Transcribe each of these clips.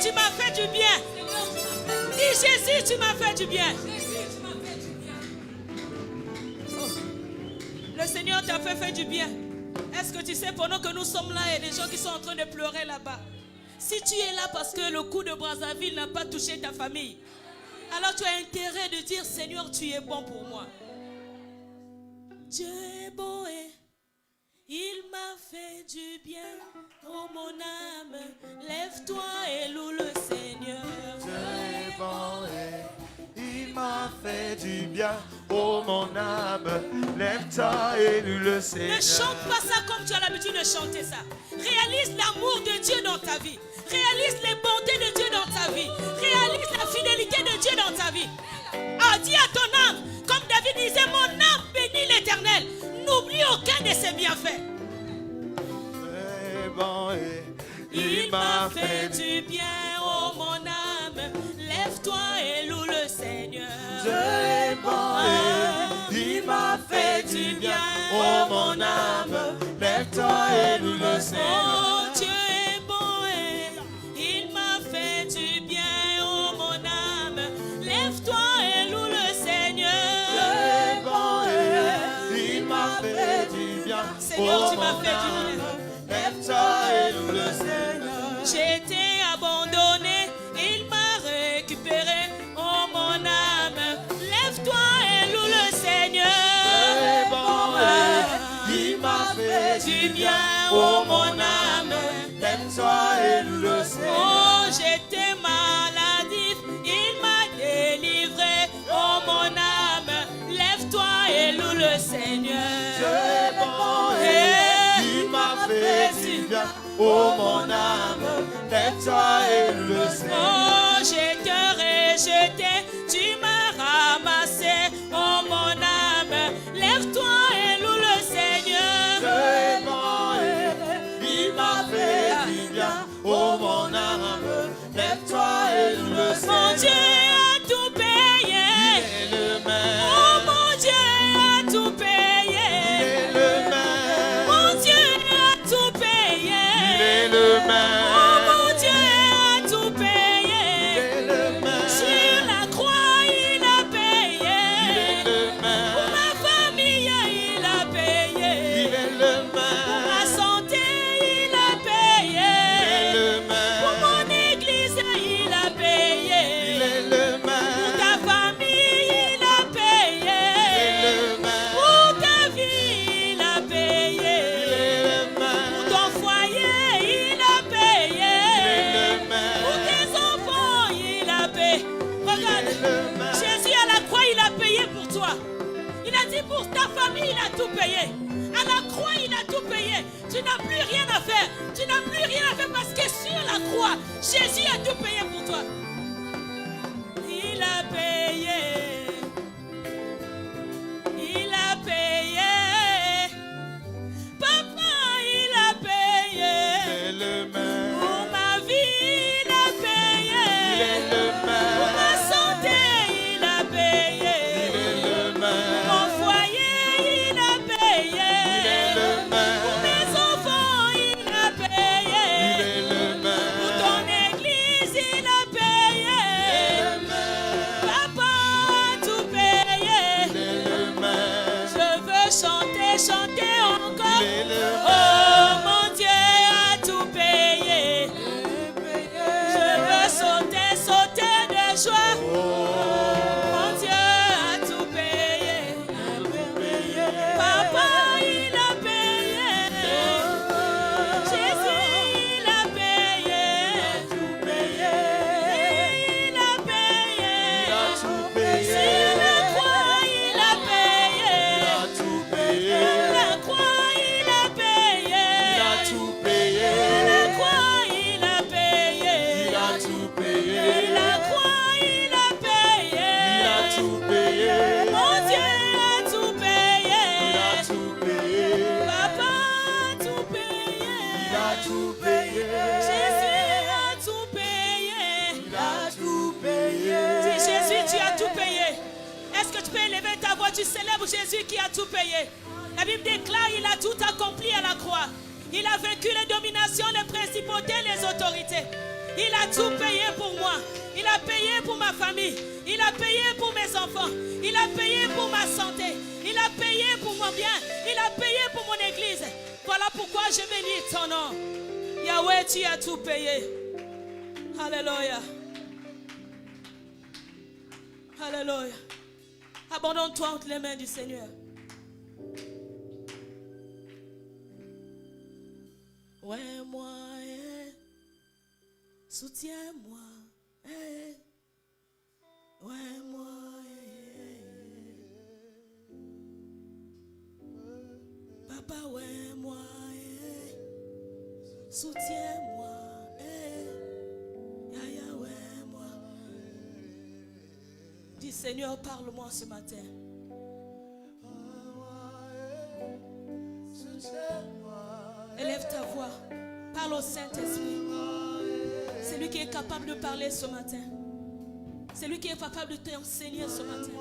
Seigneur, tu m'as fait du bien. Dis Jésus, tu m'as fait du bien. Le Seigneur t'a fait du bien. Est-ce que tu sais, pendant que nous sommes là, il y a des gens qui sont en train de pleurer là-bas. Si tu es là parce que le coup de Brazzaville n'a pas touché ta famille, alors tu as intérêt de dire, Seigneur, tu es bon pour moi. Dieu est bon et il m'a fait du bien. Oh mon âme, lève-toi et loue le Seigneur. Dieu est bon et il m'a fait du bien. Oh mon âme, lève-toi et loue le Seigneur. Ne chante pas ça comme tu as l'habitude de chanter ça. Réalise l'amour de Dieu dans ta vie. Réalise les bontés de Dieu dans ta vie. Réalise la fidélité de Dieu dans ta vie. Ah, dis à ton âme, comme David disait, mon âme bénit l'Éternel. N'oublie aucun de ses bienfaits. Bon et il m'a fait du bien, oh mon âme. Lève-toi et loue le Seigneur. Dieu est bon et il m'a fait du bien, oh mon âme. Lève-toi et loue le Seigneur. Oh, Dieu est bon et il m'a fait du bien, oh mon âme. Lève-toi et loue le Seigneur. Dieu est bon et il m'a fait du bien, Seigneur, tu m'as fait du bien. Lève-toi et loue le Seigneur. J'étais abandonné, il m'a récupéré, oh mon âme. Lève-toi et loue le Seigneur. C'est bon, il m'a fait du bien, oh mon âme. Lève-toi et loue le Seigneur. Oh, j'étais maladif, il m'a délivré, oh mon âme. Lève-toi et loue le Seigneur. C'est bon, il m'a fait du bien, oh mon âme. Lève-toi et loue le Seigneur. Oh, j'étais rejeté, tu m'as ramassé, oh mon âme. Lève-toi et loue le Seigneur. C'est bon, il m'a fait du bien, oh mon âme. Lève-toi et loue le Seigneur. Mon Dieu a tout payé. Il est le même. Oh mon Dieu a tout payé. Il est le même. Mon Dieu a tout payé. Il est le même. Oh mon Dieu a tout Il payé. est le même. Sur la croix il a payé. Il est le Pour même. ma famille il a payé. Il est le Pour même. ma santé il a payé. Il est le Pour même. mon église il a payé. Il est le Pour même. ta famille il a payé. Il est le même. Pour ta vie il a Il payé. est le Pour même. ton foyer il a payé. Il est le Pour même. tes enfants il a payé. Il est Regarde, le même. Jésus à la croix il a payé pour toi. Il a dit pour ta famille il a tout payé. À la croix il a tout payé. Tu n'as plus rien à faire. Tu n'as plus rien à faire parce que sur la croix Jésus a tout payé pour toi. Il a payé. Il a payé. Papa, il a payé. Il est le même. Pour ma vie, il a payé. Il est le Pour ma même. santé, il a payé. Il est le Pour même. mon foyer, il a payé. Il est le Pour même. mes enfants, il a payé. Il est le Pour même. ton église, il a payé. Il est le même. Papa a tout payé. Il est le même. Je veux chanter, chanter encore. Il est le Oh mon Dieu a tout payé. Je veux sauter, sauter de joie. Mon Dieu a tout payé. Papa il a payé. Jésus il a payé. Il a payé. Il a tout payé. Sur la croix il a payé. Il a tout payé. La croix il a payé. Il a tout payé. La croix il a payé. Il a tout payé. La croix il a payé. Il a tout payé. Mon Dieu a tout payé. Il a tout payé. Papa a tout payé. Il a tout payé. Jésus a tout payé. Il a tout payé. Dis Jésus, tu as tout payé. Est-ce que tu peux élever ta voix? Tu célèbres Jésus qui a tout payé. La Bible déclare il a tout accompli à la croix. Il a vaincu les dominations, les principautés, les autorités. Il a tout payé pour moi. Il a payé pour ma famille. Il a payé pour mes enfants. Il a payé pour ma santé. Il a payé pour mon bien. Il a payé pour mon église. Voilà pourquoi je bénis ton nom. Yahweh, tu as tout payé. Alléluia. Alléluia. Abandonne-toi entre les mains du Seigneur. Ouais, moi, soutiens-moi. Ouais, moi, Papa, ouais, moi, soutiens-moi. Yaya, ouais, moi. Dis, Seigneur, parle-moi ce matin. Élève ta voix. Parle au Saint-Esprit. C'est lui qui est capable de parler ce matin. C'est lui qui est capable de t'enseigner ce matin.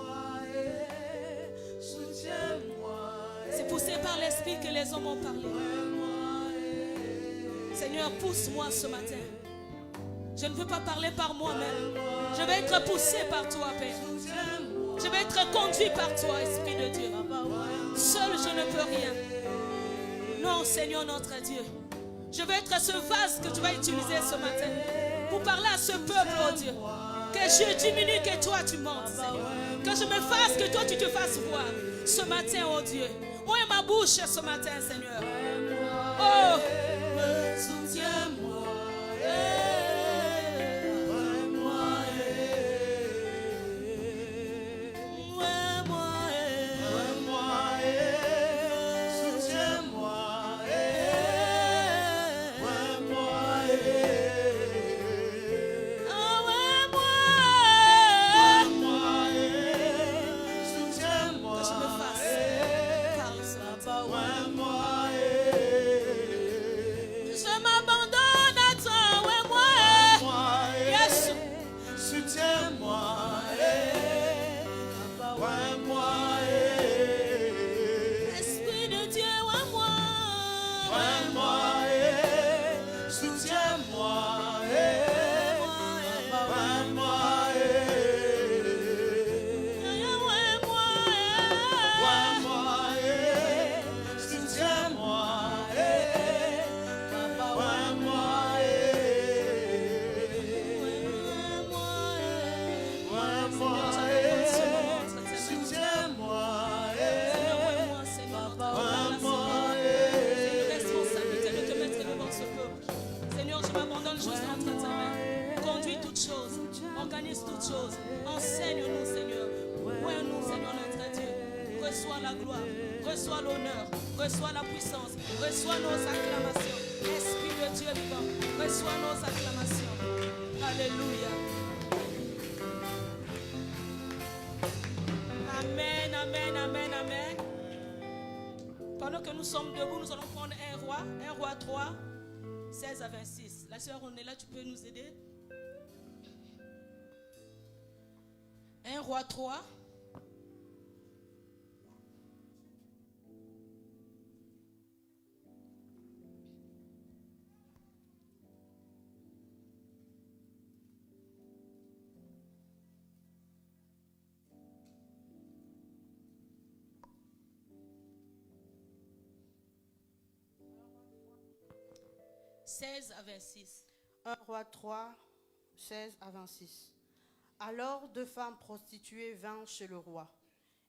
C'est poussé par l'Esprit que les hommes ont parlé. Seigneur, pousse-moi ce matin. Je ne veux pas parler par moi-même. Je vais être poussé par toi, Père. Je vais être conduit par toi, Esprit de Dieu. Seul, je ne peux rien. Non, Seigneur notre Dieu. Je veux être ce vase que tu vas utiliser ce matin pour parler à ce peuple, oh Dieu. Que je diminue, que toi tu montes, Seigneur. Que je me fasse, que toi tu te fasses voir ce matin, oh Dieu. Où est ma bouche ce matin, Seigneur? Oh, soutiens-moi. Enseigne-nous, Seigneur. Ouvre-nous, Seigneur notre Dieu. Reçois la gloire, reçois l'honneur, reçois la puissance, reçois nos acclamations. Esprit de Dieu vivant, reçois nos acclamations. Alléluia. Amen, amen, amen, amen. Pendant que nous sommes debout, nous allons prendre un roi 3, 16 à 26. La sœur, on est là, tu peux nous aider? 1 Roi 3. « 16 à 26. 1 Roi 3, 16 à 26. Alors 2 femmes prostituées vinrent chez le roi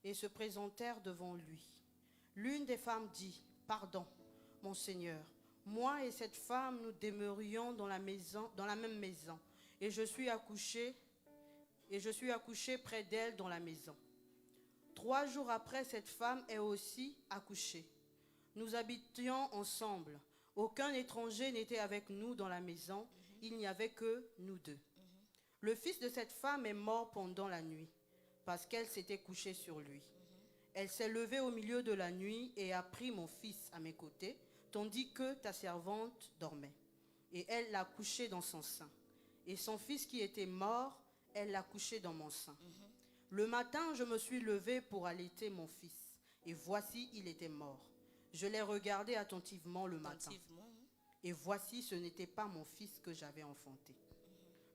et se présentèrent devant lui. L'une des femmes dit, « Pardon, mon Seigneur, moi et cette femme nous demeurions dans la même maison, et je suis accouchée près d'elle dans la maison. 3 jours après, cette femme est aussi accouchée. Nous habitions ensemble. Aucun étranger n'était avec nous dans la maison. Il n'y avait que nous deux. Le fils de cette femme est mort pendant la nuit, parce qu'elle s'était couchée sur lui. Elle s'est levée au milieu de la nuit et a pris mon fils à mes côtés, tandis que ta servante dormait. Et elle l'a couché dans son sein. Et son fils qui était mort, elle l'a couché dans mon sein. Le matin, je me suis levée pour allaiter mon fils. Et voici, il était mort. Je l'ai regardé attentivement le matin. Et voici, ce n'était pas mon fils que j'avais enfanté.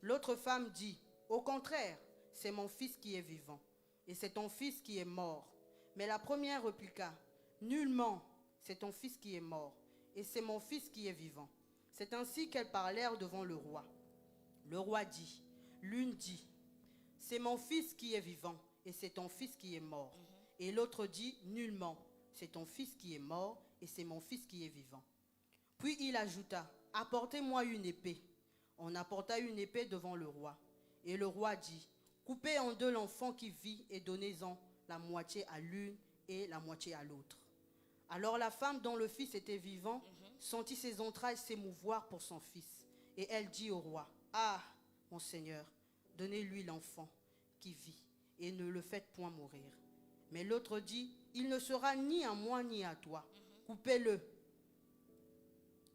L'autre femme dit, au contraire, c'est mon fils qui est vivant, et c'est ton fils qui est mort. Mais la première répliqua, nullement, c'est ton fils qui est mort, et c'est mon fils qui est vivant. C'est ainsi qu'elles parlèrent devant le roi. Le roi dit, l'une dit, c'est mon fils qui est vivant, et c'est ton fils qui est mort. Et l'autre dit, nullement, c'est ton fils qui est mort, et c'est mon fils qui est vivant. Puis il ajouta, apportez-moi une épée. On apporta une épée devant le roi. Et le roi dit, coupez en deux l'enfant qui vit et donnez-en la moitié à l'une et la moitié à l'autre. Alors la femme dont le fils était vivant sentit ses entrailles s'émouvoir pour son fils. Et elle dit au roi, ah, mon Seigneur, donnez-lui l'enfant qui vit et ne le faites point mourir. Mais l'autre dit, il ne sera ni à moi ni à toi. Coupez-le.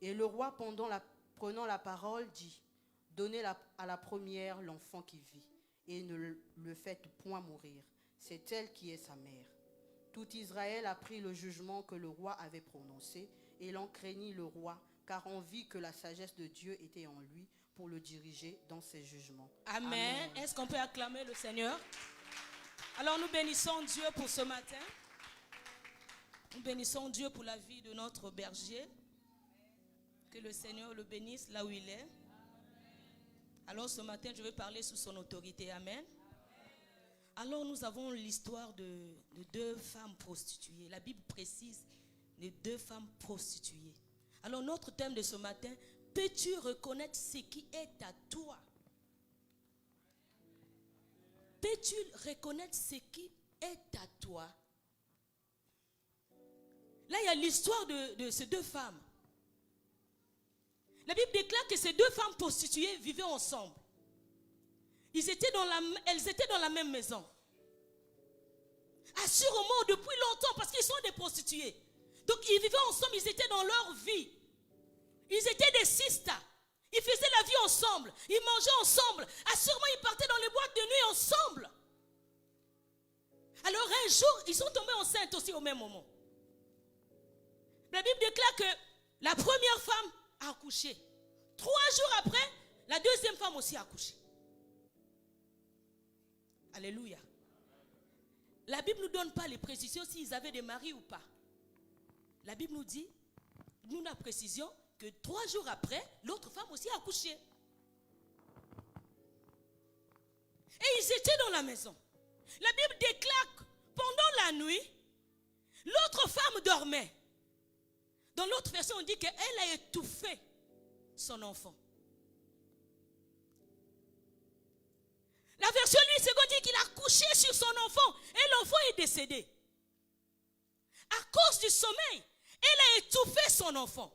Et le roi, prenant la parole, dit, donnez à la première l'enfant qui vit et ne le faites point mourir. C'est elle qui est sa mère. Tout Israël apprit le jugement que le roi avait prononcé et l'en craignit le roi, car on vit que la sagesse de Dieu était en lui pour le diriger dans ses jugements. Amen. Est-ce qu'on peut acclamer le Seigneur? Alors nous bénissons Dieu pour ce matin. Nous bénissons Dieu pour la vie de notre berger. Que le Seigneur le bénisse là où il est. Alors ce matin, je vais parler sous son autorité. Amen. Alors nous avons l'histoire de deux femmes prostituées. La Bible précise les deux femmes prostituées. Alors notre thème de ce matin, peux-tu reconnaître ce qui est à toi? Peux-tu reconnaître ce qui est à toi? Là, il y a l'histoire de ces deux femmes. La Bible déclare que ces deux femmes prostituées vivaient ensemble. Elles étaient dans la même maison. Assurément, depuis longtemps, parce qu'ils sont des prostituées. Donc, ils vivaient ensemble, ils étaient dans leur vie. Ils étaient des sisters. Ils faisaient la vie ensemble. Ils mangeaient ensemble. Assurément, ils partaient dans les boîtes de nuit ensemble. Alors, un jour, ils sont tombés enceintes aussi au même moment. La Bible déclare que la première femme a accouché. 3 jours après, la deuxième femme aussi a accouché. Alléluia. La Bible ne nous donne pas les précisions s'ils avaient des maris ou pas. La Bible nous dit, nous la précision que 3 jours après, l'autre femme aussi a accouché. Et ils étaient dans la maison. La Bible déclare que pendant la nuit, l'autre femme dormait. Dans l'autre version, on dit qu'elle a étouffé son enfant. La version lui seconde dit qu'il a couché sur son enfant et l'enfant est décédé. À cause du sommeil, elle a étouffé son enfant.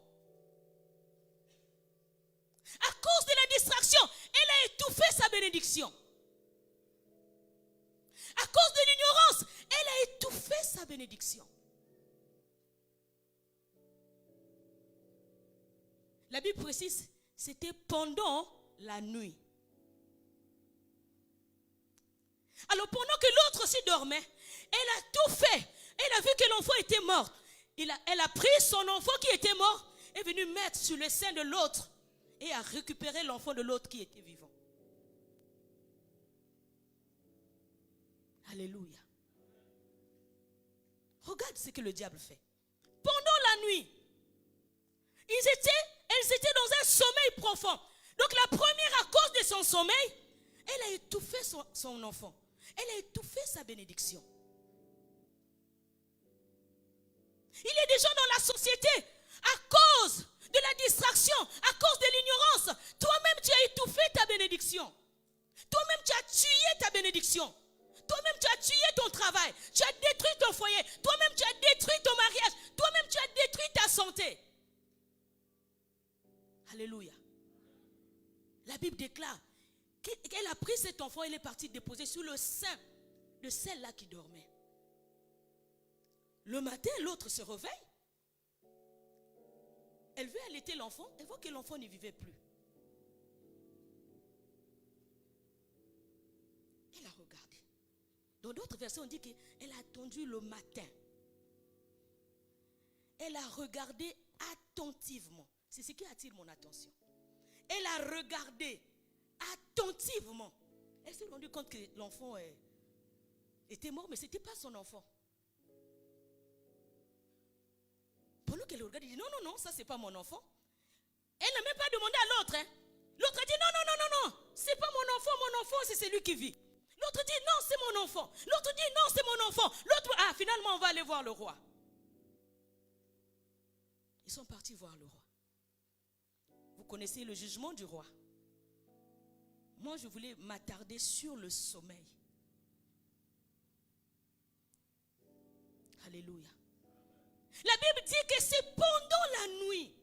À cause de la distraction, elle a étouffé sa bénédiction. À cause de l'ignorance, elle a étouffé sa bénédiction. La Bible précise, c'était pendant la nuit. Alors pendant que l'autre aussi dormait, elle a tout fait. Elle a vu que l'enfant était mort. Elle a pris son enfant qui était mort et est venue mettre sur le sein de l'autre et a récupéré l'enfant de l'autre qui était vivant. Alléluia. Regarde ce que le diable fait. Pendant la nuit, elles étaient dans un sommeil profond. Donc la première, à cause de son sommeil, elle a étouffé son enfant. Elle a étouffé sa bénédiction. Il y a des gens dans la société, à cause de la distraction, à cause de l'ignorance, toi-même tu as étouffé ta bénédiction. Toi-même tu as tué ta bénédiction. Toi-même tu as tué ton travail. Tu as détruit ton foyer. Toi-même tu as détruit ton mariage. Toi-même tu as détruit ta santé. Alléluia. La Bible déclare qu'elle a pris cet enfant et elle est partie déposer sur le sein de celle-là qui dormait. Le matin, l'autre se réveille. Elle veut allaiter l'enfant. Elle voit que l'enfant ne vivait plus. Elle a regardé. Dans d'autres versions, on dit qu'elle a attendu le matin. Elle a regardé attentivement. C'est ce qui attire mon attention. Elle a regardé attentivement attentivement. Elle s'est rendue compte que l'enfant était mort, mais ce n'était pas son enfant. Pendant qu'elle regarde, elle dit, non, non, non, ça c'est pas mon enfant. Elle n'a même pas demandé à l'autre. Hein. L'autre a dit, non, non, non, non, non, c'est pas mon enfant, c'est celui qui vit. L'autre dit, non, c'est mon enfant. L'autre dit, non, c'est mon enfant. L'autre, finalement, on va aller voir le roi. Ils sont partis voir le roi. Vous connaissez le jugement du roi. Moi, je voulais m'attarder sur le sommeil. Alléluia. La Bible dit que c'est pendant la nuit.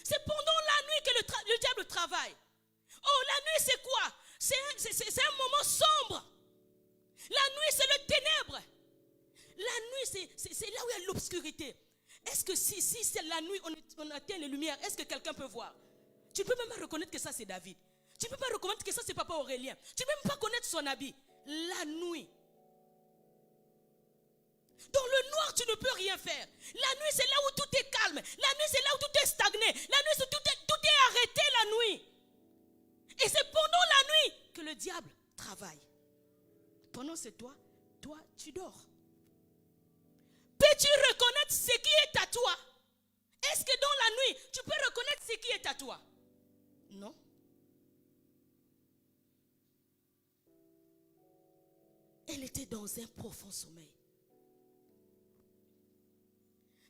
C'est pendant la nuit que le diable travaille. Oh, la nuit, c'est quoi? C'est un moment sombre. La nuit, c'est le ténèbre. La nuit, c'est là où il y a l'obscurité. Est-ce que si c'est la nuit, on atteint les lumières, est-ce que quelqu'un peut voir? Tu ne peux même pas reconnaître que ça, c'est David. Tu ne peux pas reconnaître que ça, c'est Papa Aurélien. Tu ne peux même pas connaître son habit. La nuit. Dans le noir, tu ne peux rien faire. La nuit, c'est là où tout est calme. La nuit, c'est là où tout est stagné. La nuit, c'est tout est arrêté la nuit. Et c'est pendant la nuit que le diable travaille. Pendant ce toi, tu dors. Peux-tu reconnaître ce qui est à toi? Est-ce que dans la nuit, tu peux reconnaître ce qui est à toi? Non. Elle était dans un profond sommeil.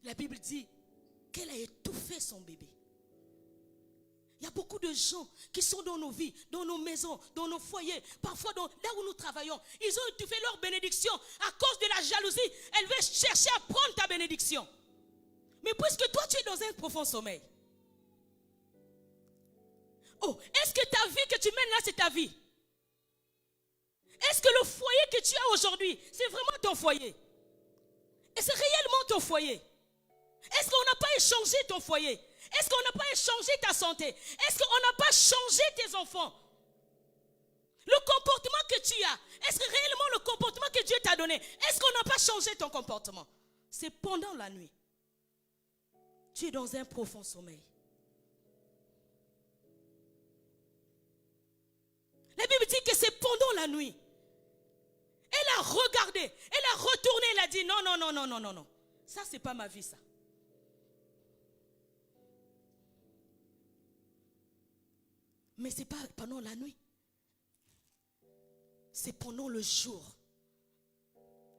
La Bible dit qu'elle a étouffé son bébé. Il y a beaucoup de gens qui sont dans nos vies, dans nos maisons, dans nos foyers, parfois là où nous travaillons. Ils ont étouffé leur bénédiction à cause de la jalousie. Elle veut chercher à prendre ta bénédiction. Mais puisque toi tu es dans un profond sommeil. Oh, est-ce que ta vie que tu mènes là, c'est ta vie? Est-ce que le foyer que tu as aujourd'hui, c'est vraiment ton foyer? Et c'est réellement ton foyer? Est-ce qu'on n'a pas échangé ton foyer? Est-ce qu'on n'a pas échangé ta santé? Est-ce qu'on n'a pas changé tes enfants? Le comportement que tu as, est-ce que réellement le comportement que Dieu t'a donné, est-ce qu'on n'a pas changé ton comportement? C'est pendant la nuit. Tu es dans un profond sommeil. La Bible dit que c'est pendant la nuit. Elle a regardé, elle a retourné, elle a dit non, non, non, non, non, non, non. Ça, c'est pas ma vie, ça. Mais ce n'est pas pendant la nuit. C'est pendant le jour.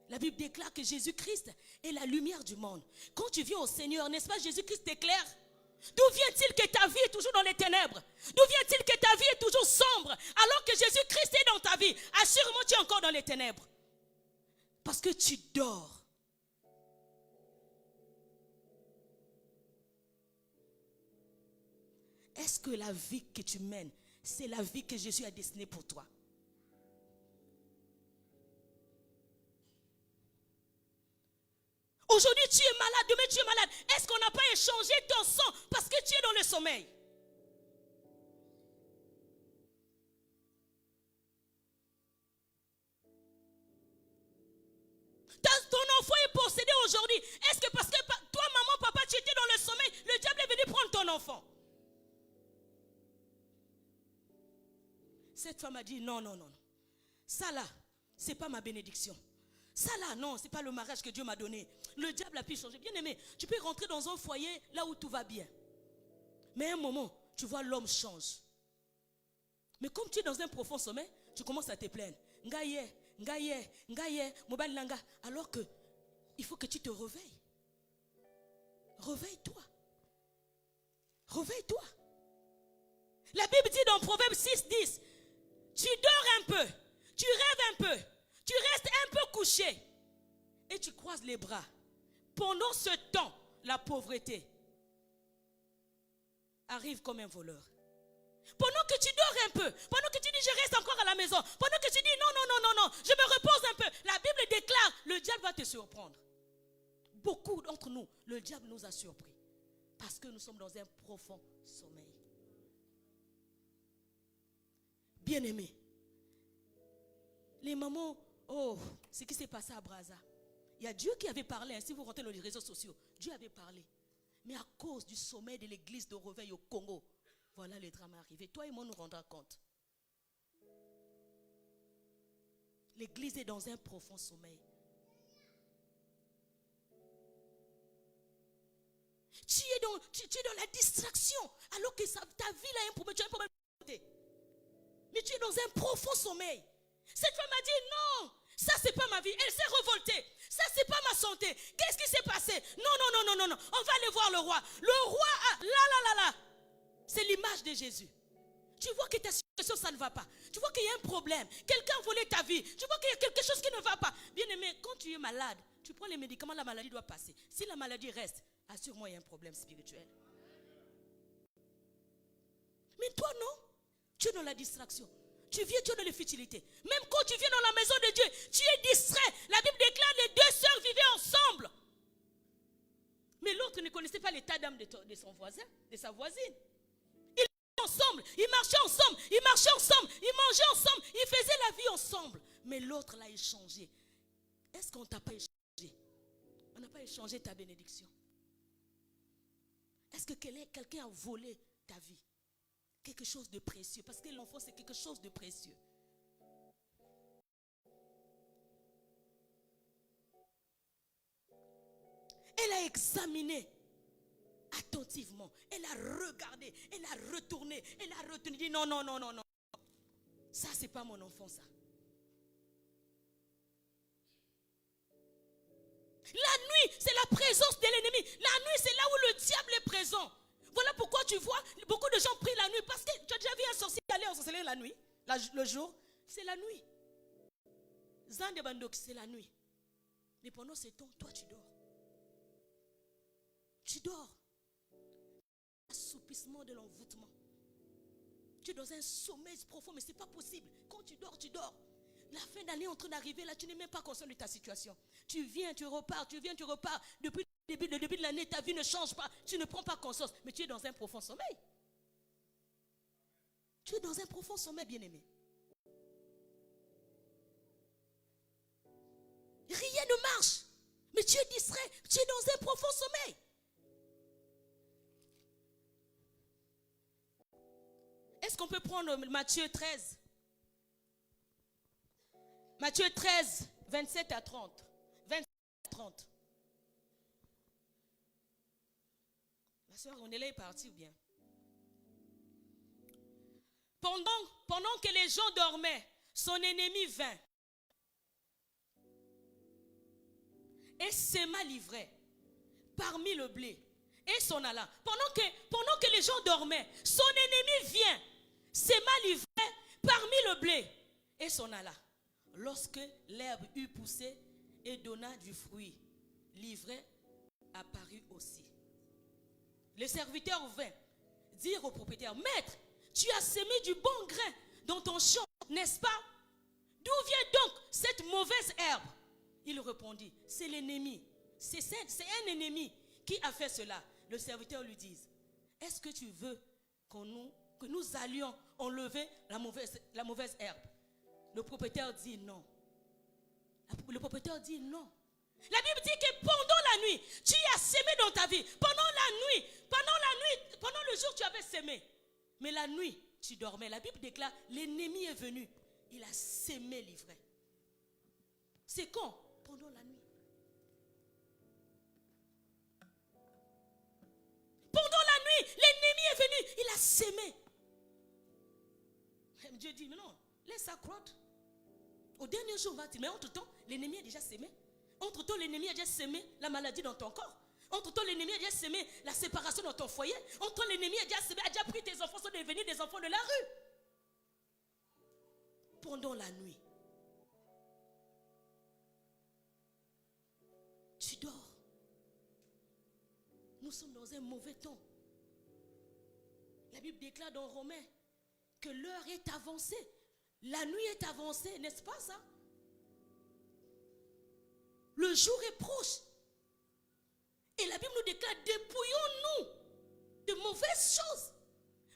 La Bible déclare que Jésus-Christ est la lumière du monde. Quand tu viens au Seigneur, n'est-ce pas, Jésus-Christ t'éclaire? D'où vient-il que ta vie est toujours dans les ténèbres? D'où vient-il que ta vie est toujours sombre? Alors que Jésus-Christ est dans ta vie, assurément tu es encore dans les ténèbres. Parce que tu dors. Est-ce que la vie que tu mènes, c'est la vie que Jésus a destinée pour toi? Aujourd'hui tu es malade, demain tu es malade. Est-ce qu'on n'a pas échangé ton sang parce que tu es dans le sommeil? Ton enfant est possédé aujourd'hui. Est-ce que parce que toi, maman, papa, tu étais dans le sommeil, le diable est venu prendre ton enfant? Cette femme a dit non, non, non. Ça là, c'est pas ma bénédiction. Ça là, non, c'est pas le mariage que Dieu m'a donné. Le diable a pu changer. Bien aimé, tu peux rentrer dans un foyer là où tout va bien. Mais à un moment, tu vois l'homme change. Mais comme tu es dans un profond sommeil, tu commences à te plaindre. Alors que il faut que tu te réveilles. Réveille-toi. Réveille-toi. La Bible dit dans Proverbe 6:10, tu dors un peu, tu rêves un peu, tu restes un peu couché et tu croises les bras. Pendant ce temps, la pauvreté arrive comme un voleur. Pendant que tu dors un peu, pendant que tu dis je reste encore à la maison, pendant que tu dis non, non, non, non, non, je me repose un peu, la Bible déclare, le diable va te surprendre. Beaucoup d'entre nous, le diable nous a surpris parce que nous sommes dans un profond sommeil. Bien-aimés, les mamans, oh, ce qui s'est passé à Brazza, il y a Dieu qui avait parlé, hein, si vous rentrez dans les réseaux sociaux, Dieu avait parlé. Mais à cause du sommeil de l'église de réveil au Congo, voilà le drame arrivé. Toi et moi, nous rendrons compte. l'église est dans un profond sommeil. Tu es dans la distraction, alors que ta vie a un problème, tu as un problème de côté. Mais tu es dans un profond sommeil. Cette femme a dit non, ça c'est pas ma vie. Elle s'est révoltée. Ça c'est pas ma santé. Qu'est-ce qui s'est passé? Non. On va aller voir le roi. Le roi a là. C'est l'image de Jésus. Tu vois que ta situation ça ne va pas. Tu vois qu'il y a un problème. Quelqu'un a volé ta vie. Tu vois qu'il y a quelque chose qui ne va pas. Bien aimé, quand tu es malade, tu prends les médicaments, la maladie doit passer. Si la maladie reste, assure-moi il y a un problème spirituel. Mais toi non, tu es dans la distraction. Tu es dans les futilités. Même quand tu viens dans la maison de Dieu, tu es distrait. La Bible déclare les deux sœurs vivaient ensemble. Mais l'autre ne connaissait pas l'état d'âme de son voisin, de sa voisine. Ils étaient ensemble, ils marchaient ensemble, ils mangeaient ensemble, ils faisaient la vie ensemble. Mais l'autre l'a échangé. Est-ce qu'on ne t'a pas échangé? On n'a pas échangé ta bénédiction. Est-ce que quelqu'un a volé ta vie? Quelque chose de précieux. Parce que l'enfant, c'est quelque chose de précieux. Elle a examiné attentivement. Elle a regardé. Elle a retourné. Elle a retenu. Dit non. Ça, c'est pas mon enfant, ça. La nuit, c'est la présence de l'ennemi. La nuit, c'est là où le diable est présent. Voilà pourquoi tu vois, beaucoup de gens prient la nuit. Parce que tu as déjà vu un sorcier aller ensorceler la nuit, le jour. C'est la nuit. Zande Bandok, c'est la nuit. Mais pendant ce temps, toi tu dors. Tu dors. Assoupissement de l'envoûtement. Tu es dans un sommeil profond, mais ce n'est pas possible. Quand tu dors, tu dors. La fin d'année est en train d'arriver, là, tu n'es même pas conscient de ta situation. Tu viens, tu repars. Depuis le début de l'année, ta vie ne change pas. Tu ne prends pas conscience, mais tu es dans un profond sommeil. Tu es dans un profond sommeil, bien-aimé. Rien ne marche, mais tu es distrait. Tu es dans un profond sommeil. Est-ce qu'on peut prendre Matthieu 13? Matthieu 13, 27 à 30. 27 à 30. Ma soeur, on est là et parti ou bien? Pendant que les gens dormaient, son ennemi vint et sema l'ivraie parmi le blé et s'en alla. Pendant que les gens dormaient, son ennemi vient, sema l'ivraie parmi le blé et s'en alla. Lorsque l'herbe eut poussé et donna du fruit, l'ivraie apparut aussi. Le serviteur vint dire au propriétaire: Maître, tu as semé du bon grain dans ton champ, n'est-ce pas? D'où vient donc cette mauvaise herbe? Il répondit: c'est l'ennemi. C'est un ennemi qui a fait cela. Le serviteur lui dit: est-ce que tu veux que nous allions enlever la mauvaise herbe? Le propriétaire dit non. Le propriétaire dit non. La Bible dit que pendant la nuit, tu as semé dans ta vie. Pendant le jour, tu avais semé. Mais la nuit, tu dormais. La Bible déclare, l'ennemi est venu. Il a semé l'ivraie. C'est quand? Pendant la nuit. Pendant la nuit, l'ennemi est venu. Il a semé. Dieu dit, mais non, laisse ça croître. Au dernier jour, mais entre-temps, l'ennemi a déjà semé. Entre-temps, l'ennemi a déjà semé la maladie dans ton corps. Entre-temps, l'ennemi a déjà semé la séparation dans ton foyer. Entre-temps, l'ennemi a déjà pris tes enfants, sont devenus des enfants de la rue. Pendant la nuit. Tu dors. Nous sommes dans un mauvais temps. La Bible déclare dans Romains que l'heure est avancée. La nuit est avancée, n'est-ce pas ça? Le jour est proche. Et la Bible nous déclare: dépouillons-nous de mauvaises choses.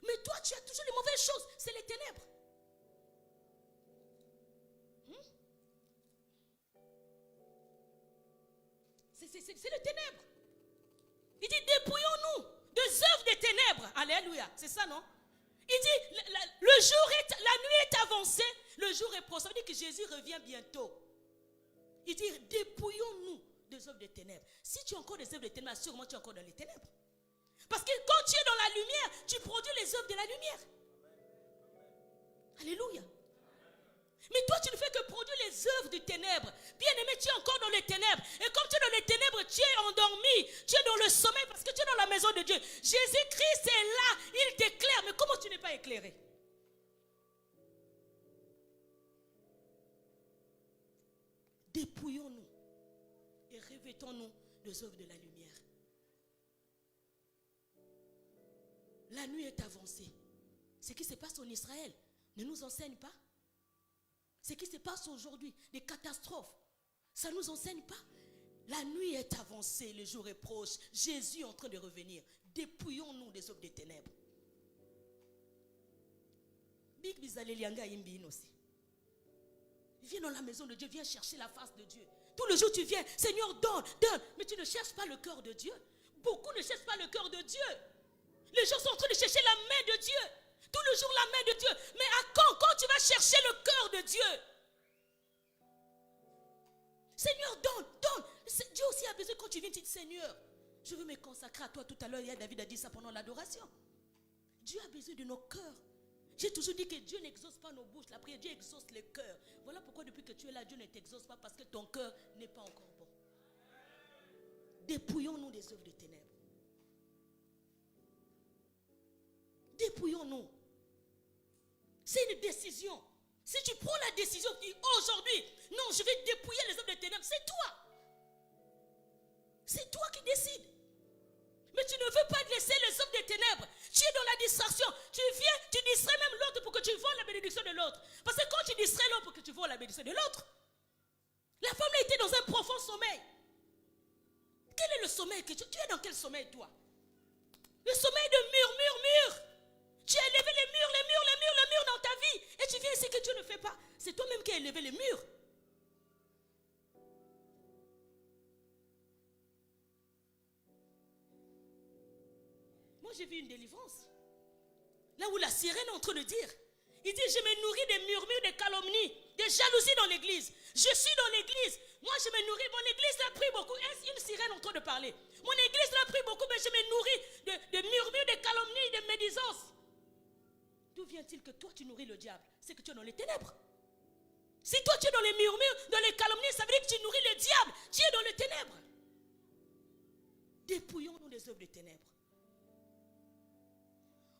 Mais toi, tu as toujours les mauvaises choses. C'est les ténèbres. C'est les ténèbres. Il dit: dépouillons-nous des œuvres des ténèbres. Alléluia. C'est ça, non? Il dit: la nuit est avancée, le jour est proche, ça veut dire que Jésus revient bientôt. Il dit, dépouillons-nous des œuvres des ténèbres. Si tu as encore des œuvres des ténèbres, sûrement tu es encore dans les ténèbres. Parce que quand tu es dans la lumière, tu produis les œuvres de la lumière. Alléluia. Mais toi, tu ne fais que produire les œuvres du ténèbre. Bien-aimé, tu es encore dans les ténèbres. Et comme tu es dans les ténèbres, tu es endormi. Tu es dans le sommeil parce que tu es dans la maison de Dieu. Jésus-Christ est là. Il t'éclaire. Mais comment tu n'es pas éclairé? Dépouillons-nous et revêtons-nous des œuvres de la lumière. La nuit est avancée. Ce qui se passe en Israël ne nous enseigne pas. Ce qui se passe aujourd'hui, des catastrophes, ça ne nous enseigne pas. La nuit est avancée, le jour est proche. Jésus est en train de revenir. Dépouillons-nous des œuvres des ténèbres. Big Bizalelianga Imbin aussi. Viens dans la maison de Dieu, viens chercher la face de Dieu. Tout le jour tu viens, Seigneur donne, donne. Mais tu ne cherches pas le cœur de Dieu. Beaucoup ne cherchent pas le cœur de Dieu. Les gens sont en train de chercher la main de Dieu. Tout le jour la main de Dieu. Mais à quand tu vas chercher le cœur de Dieu? Seigneur, donne, donne. Dieu aussi a besoin quand tu viens, tu dis, Seigneur, je veux me consacrer à toi. Tout à l'heure, David a dit ça pendant l'adoration. Dieu a besoin de nos cœurs. J'ai toujours dit que Dieu n'exauce pas nos bouches. La prière, Dieu exauce les cœurs. Voilà pourquoi depuis que tu es là, Dieu ne t'exauce pas parce que ton cœur n'est pas encore bon. Dépouillons-nous des œuvres des ténèbres. Dépouillons-nous. C'est une décision. Si tu prends la décision, tu dis aujourd'hui, non, je vais dépouiller les œuvres des ténèbres, c'est toi. C'est toi qui décides. Mais tu ne veux pas laisser les œuvres des ténèbres. Tu es dans la distraction. Tu viens, tu distrais même l'autre pour que tu voles la bénédiction de l'autre. Parce que quand tu distrais l'autre pour que tu voles la bénédiction de l'autre, la femme a été dans un profond sommeil. Quel est le sommeil que tu es dans quel sommeil toi? Le sommeil de mur. Tu as élevé les murs dans ta vie. Et tu viens ici que Dieu ne fait pas. C'est toi-même qui as élevé les murs. Moi, j'ai vu une délivrance. Là où la sirène est en train de dire. Il dit, je me nourris des murmures, des calomnies, des jalousies dans l'église. Je suis dans l'église. Moi, je me nourris. Mon église l'a pris beaucoup. Est-ce une sirène en train de parler? Mon église l'a pris beaucoup, mais je me nourris de murmures, de calomnies, de médisances. D'où vient-il que toi, tu nourris le diable? C'est que tu es dans les ténèbres. Si toi, tu es dans les murmures, dans les calomnies, ça veut dire que tu nourris le diable. Tu es dans les ténèbres. Dépouillons-nous des œuvres des ténèbres.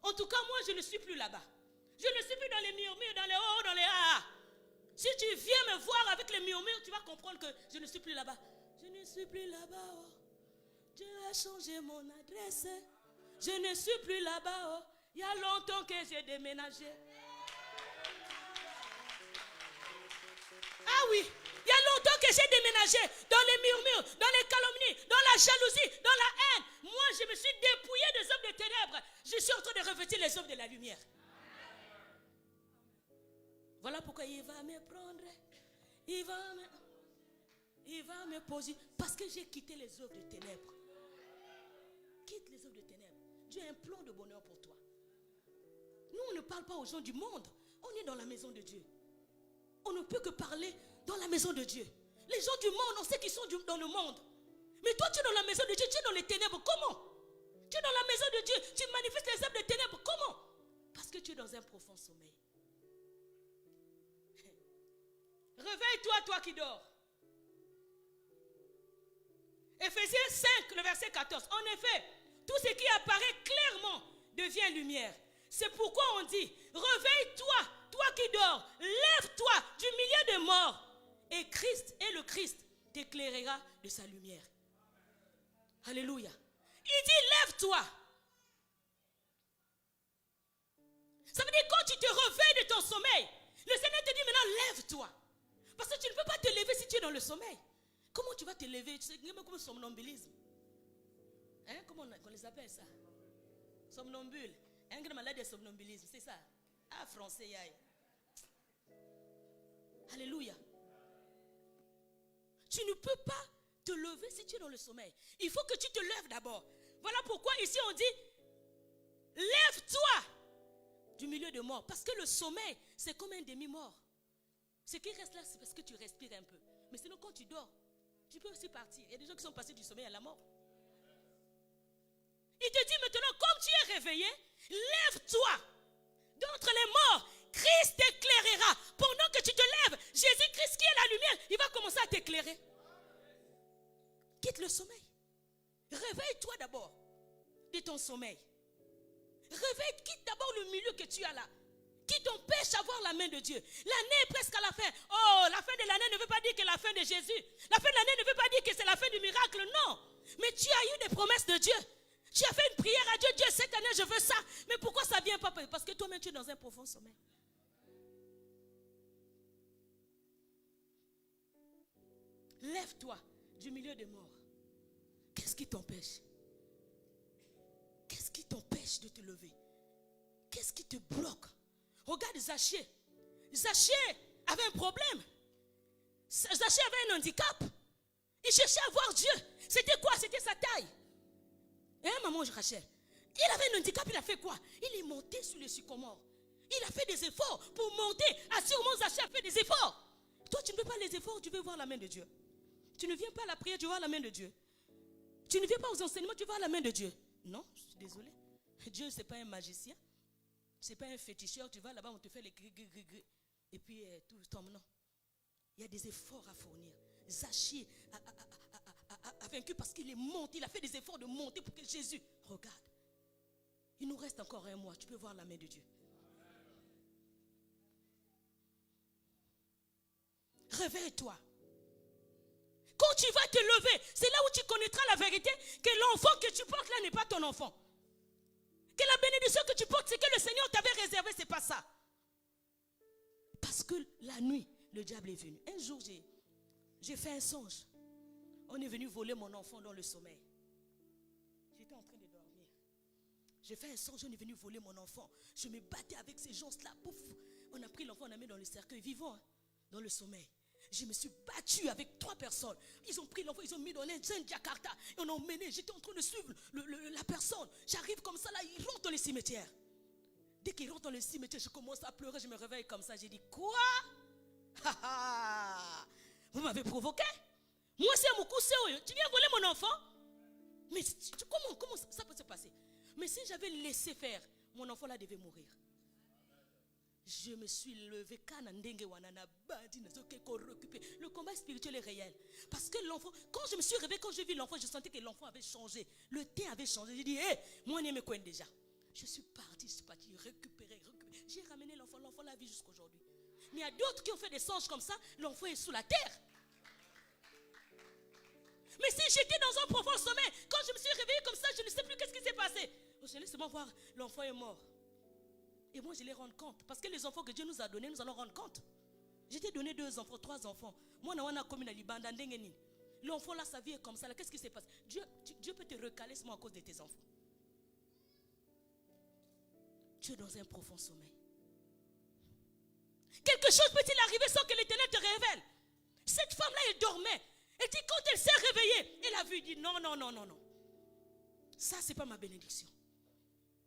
En tout cas, moi, je ne suis plus là-bas. Je ne suis plus dans les murmures, dans les hauts, dans les ah. Si tu viens me voir avec les murmures, tu vas comprendre que je ne suis plus là-bas. Je ne suis plus là-bas. Oh. Dieu a changé mon adresse. Je ne suis plus là-bas. Oh. Il y a longtemps que j'ai déménagé. Ah oui, il y a longtemps que j'ai déménagé dans les murmures, dans les calomnies, dans la jalousie, dans la haine. Moi, je me suis dépouillé des œuvres des ténèbres. Je suis en train de revêtir les œuvres de la lumière. Voilà pourquoi il va me prendre. Il va me poser. Parce que j'ai quitté les œuvres des ténèbres. Quitte les œuvres des ténèbres. Dieu a un plan de bonheur pour toi. Nous, on ne parle pas aux gens du monde. On est dans la maison de Dieu. On ne peut que parler dans la maison de Dieu. Les gens du monde, on sait qu'ils sont dans le monde. Mais toi, tu es dans la maison de Dieu, tu es dans les ténèbres. Comment? Tu es dans la maison de Dieu, tu manifestes les œuvres des ténèbres. Comment? Parce que tu es dans un profond sommeil. Réveille-toi, toi qui dors. Éphésiens 5, le verset 14. En effet, tout ce qui apparaît clairement devient lumière. C'est pourquoi on dit, réveille-toi, toi qui dors, lève-toi du milieu des morts. Et Christ, et le Christ t'éclairera de sa lumière. Alléluia. Il dit, lève-toi. Ça veut dire quand tu te réveilles de ton sommeil, le Seigneur te dit maintenant, lève-toi. Parce que tu ne peux pas te lever si tu es dans le sommeil. Comment tu vas te lever? C'est comme le somnambulisme. Hein? Comment on les appelle ça? Somnambule. Un grand malade de somnambulisme, c'est ça. Ah, français, yaï. Alléluia. Tu ne peux pas te lever si tu es dans le sommeil. Il faut que tu te lèves d'abord. Voilà pourquoi ici on dit, lève-toi du milieu de mort. Parce que le sommeil, c'est comme un demi-mort. Ce qui reste là, c'est parce que tu respires un peu. Mais sinon, quand tu dors, tu peux aussi partir. Il y a des gens qui sont passés du sommeil à la mort. Il te dit maintenant, comme tu es réveillé, lève-toi d'entre les morts. Christ t'éclairera. Pendant que tu te lèves, Jésus-Christ qui est la lumière, il va commencer à t'éclairer. Quitte le sommeil. Réveille-toi d'abord de ton sommeil. Quitte d'abord le milieu que tu as là, qui t'empêche d'avoir la main de Dieu. L'année est presque à la fin. Oh, la fin de l'année ne veut pas dire que la fin de Jésus. La fin de l'année ne veut pas dire que c'est la fin du miracle, non. Mais tu as eu des promesses de Dieu. Tu as fait une prière à Dieu. Dieu, cette année, je veux ça. Mais pourquoi ça ne vient pas? Parce que toi-même, tu es dans un profond sommeil. Lève-toi du milieu des morts. Qu'est-ce qui t'empêche? Qu'est-ce qui t'empêche de te lever? Qu'est-ce qui te bloque? Regarde Zachée. Zachée avait un problème. Zachée avait un handicap. Il cherchait à voir Dieu. C'était quoi? C'était sa taille. Hein, maman Rachel? Il avait un handicap, il a fait quoi? Il est monté sur le sycomore. Il a fait des efforts pour monter. Assurément, Zachée a fait des efforts. Toi, tu ne veux pas les efforts, tu veux voir la main de Dieu. Tu ne viens pas à la prière, tu veux voir la main de Dieu. Tu ne viens pas aux enseignements, tu veux voir la main de Dieu. Non, je suis désolée. Dieu, ce n'est pas un magicien. Ce n'est pas un féticheur. Tu vas là-bas, on te fait les gris. Et puis, tout tombe. Non. Il y a des efforts à fournir. Zachée a vaincu parce qu'il est monté. Il a fait des efforts de monter pour que Jésus regarde. Il nous reste encore un mois. Tu peux voir la main de Dieu. Réveille-toi. Quand tu vas te lever, c'est là où tu connaîtras la vérité que l'enfant que tu portes là n'est pas ton enfant. Que la bénédiction que tu portes, c'est que le Seigneur t'avait réservé, c'est pas ça. Parce que la nuit, le diable est venu. Un jour, j'ai fait un songe. On est venu voler mon enfant dans le sommeil. J'étais en train de dormir. J'ai fait un songe, on est venu voler mon enfant. Je me battais avec ces gens-là. Pouf, on a pris l'enfant, on l'a mis dans le cercueil vivant, hein, dans le sommeil. Je me suis battu avec 3 personnes. Ils ont pris l'enfant, ils ont mis dans un Jakarta. Et on a emmené. J'étais en train de suivre la personne. J'arrive comme ça, là, il rentre dans le cimetière. Dès qu'il rentre dans le cimetière, je commence à pleurer. Je me réveille comme ça. J'ai dit, quoi? Vous m'avez provoqué? Moi, c'est un moukou, tu viens voler mon enfant? Mais comment ça peut se passer? Mais si j'avais laissé faire, mon enfant là devait mourir. Je me suis levé. Le combat spirituel est réel. Parce que l'enfant, quand je me suis réveillé, quand j'ai vu l'enfant, je sentais que l'enfant avait changé. Le thé avait changé. J'ai dit, hé, moi, je me connais déjà. Je suis parti, récupérer. J'ai ramené l'enfant l'a vu jusqu'aujourd'hui. Mais il y a d'autres qui ont fait des songes comme ça, l'enfant est sous la terre. Mais si j'étais dans un profond sommeil, quand je me suis réveillé comme ça, je ne sais plus qu'est-ce qui s'est passé. Je laisse seulement voir, l'enfant est mort. Et moi, je les rends compte. Parce que les enfants que Dieu nous a donnés, nous allons rendre compte. J'ai été donné 2 enfants, 3 enfants. Moi, on a commis la libande. L'enfant là, sa vie est comme ça. Là, qu'est-ce qui se passe? Dieu peut te recaler seulement à cause de tes enfants. Tu es dans un profond sommeil. Quelque chose peut-il arriver sans que l'Éternel te révèle? Cette femme-là, elle dormait. Elle dit, quand elle s'est réveillée, elle a vu, elle dit, non. Ça, c'est pas ma bénédiction.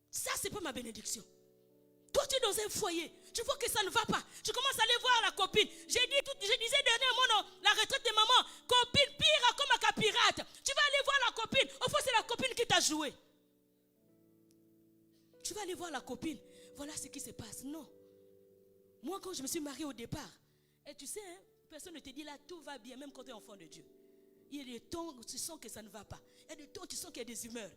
Ça, c'est pas ma bénédiction. Toi, tu es dans un foyer. Tu vois que ça ne va pas. Tu commences à aller voir la copine. Je disais dernièrement dans la retraite de maman, copine pire comme un pirate. Tu vas aller voir la copine. Au fond, c'est la copine qui t'a joué. Tu vas aller voir la copine. Voilà ce qui se passe. Non. Moi, quand je me suis mariée au départ, et tu sais, hein, personne ne te dit là, tout va bien, même quand tu es enfant de Dieu. Il y a des temps où tu sens que ça ne va pas. Il y a des temps où tu sens qu'il y a des humeurs.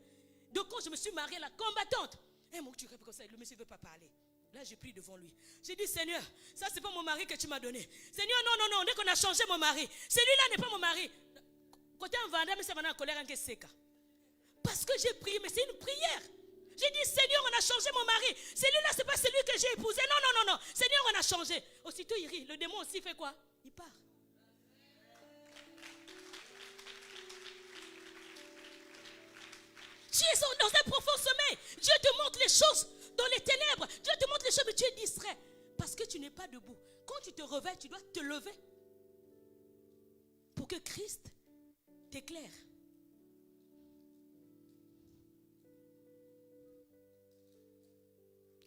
Donc, quand je me suis mariée, la combattante, mon tu rêves comme ça, le monsieur ne veut pas parler. Là, j'ai pris devant lui. J'ai dit, Seigneur, ça, c'est pas mon mari que tu m'as donné. Seigneur, non, dès qu'on a changé mon mari, celui-là n'est pas mon mari. Côté en vendant, mais c'est maintenant en colère, en seka. Parce que j'ai prié, mais c'est une prière. J'ai dit, Seigneur, on a changé mon mari. Celui-là, c'est pas celui que j'ai épousé. Non. Seigneur, on a changé. Aussitôt, il rit. Le démon aussi fait quoi? Il part. Tu es dans un profond sommeil. Dieu te montre les choses dans les ténèbres. Dieu te montre les choses, mais tu es distrait. Parce que tu n'es pas debout. Quand tu te réveilles, tu dois te lever. Pour que Christ t'éclaire.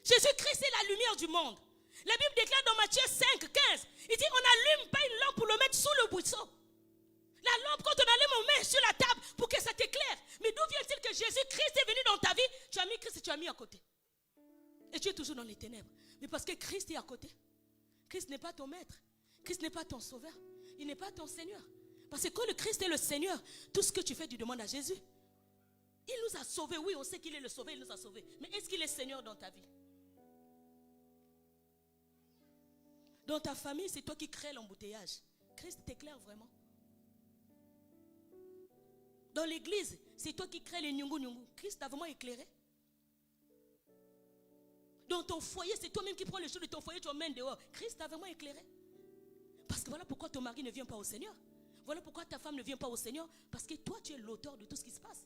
Jésus-Christ est la lumière du monde. La Bible déclare dans Matthieu 5, 15, il dit on n'allume pas une lampe pour le mettre sous le buisson. La lampe, quand on allume, on met sur la table pour que ça t'éclaire. Mais d'où vient-il que Jésus-Christ est venu dans ta vie? Tu as mis Christ et tu as mis à côté. Et tu es toujours dans les ténèbres. Mais parce que Christ est à côté. Christ n'est pas ton maître. Christ n'est pas ton sauveur. Il n'est pas ton Seigneur. Parce que quand le Christ est le Seigneur, tout ce que tu fais, tu demandes à Jésus. Il nous a sauvés. Oui, on sait qu'il est le sauveur, il nous a sauvés. Mais est-ce qu'il est Seigneur dans ta vie? Dans ta famille, c'est toi qui crées l'embouteillage. Christ t'éclaire vraiment. Dans l'église, c'est toi qui crées les nyungu-nyungu. Christ t'a vraiment éclairé. Dans ton foyer, c'est toi-même qui prends les choses de ton foyer, tu emmènes dehors. Christ t'a vraiment éclairé. Parce que voilà pourquoi ton mari ne vient pas au Seigneur. Voilà pourquoi ta femme ne vient pas au Seigneur. Parce que toi, tu es l'auteur de tout ce qui se passe.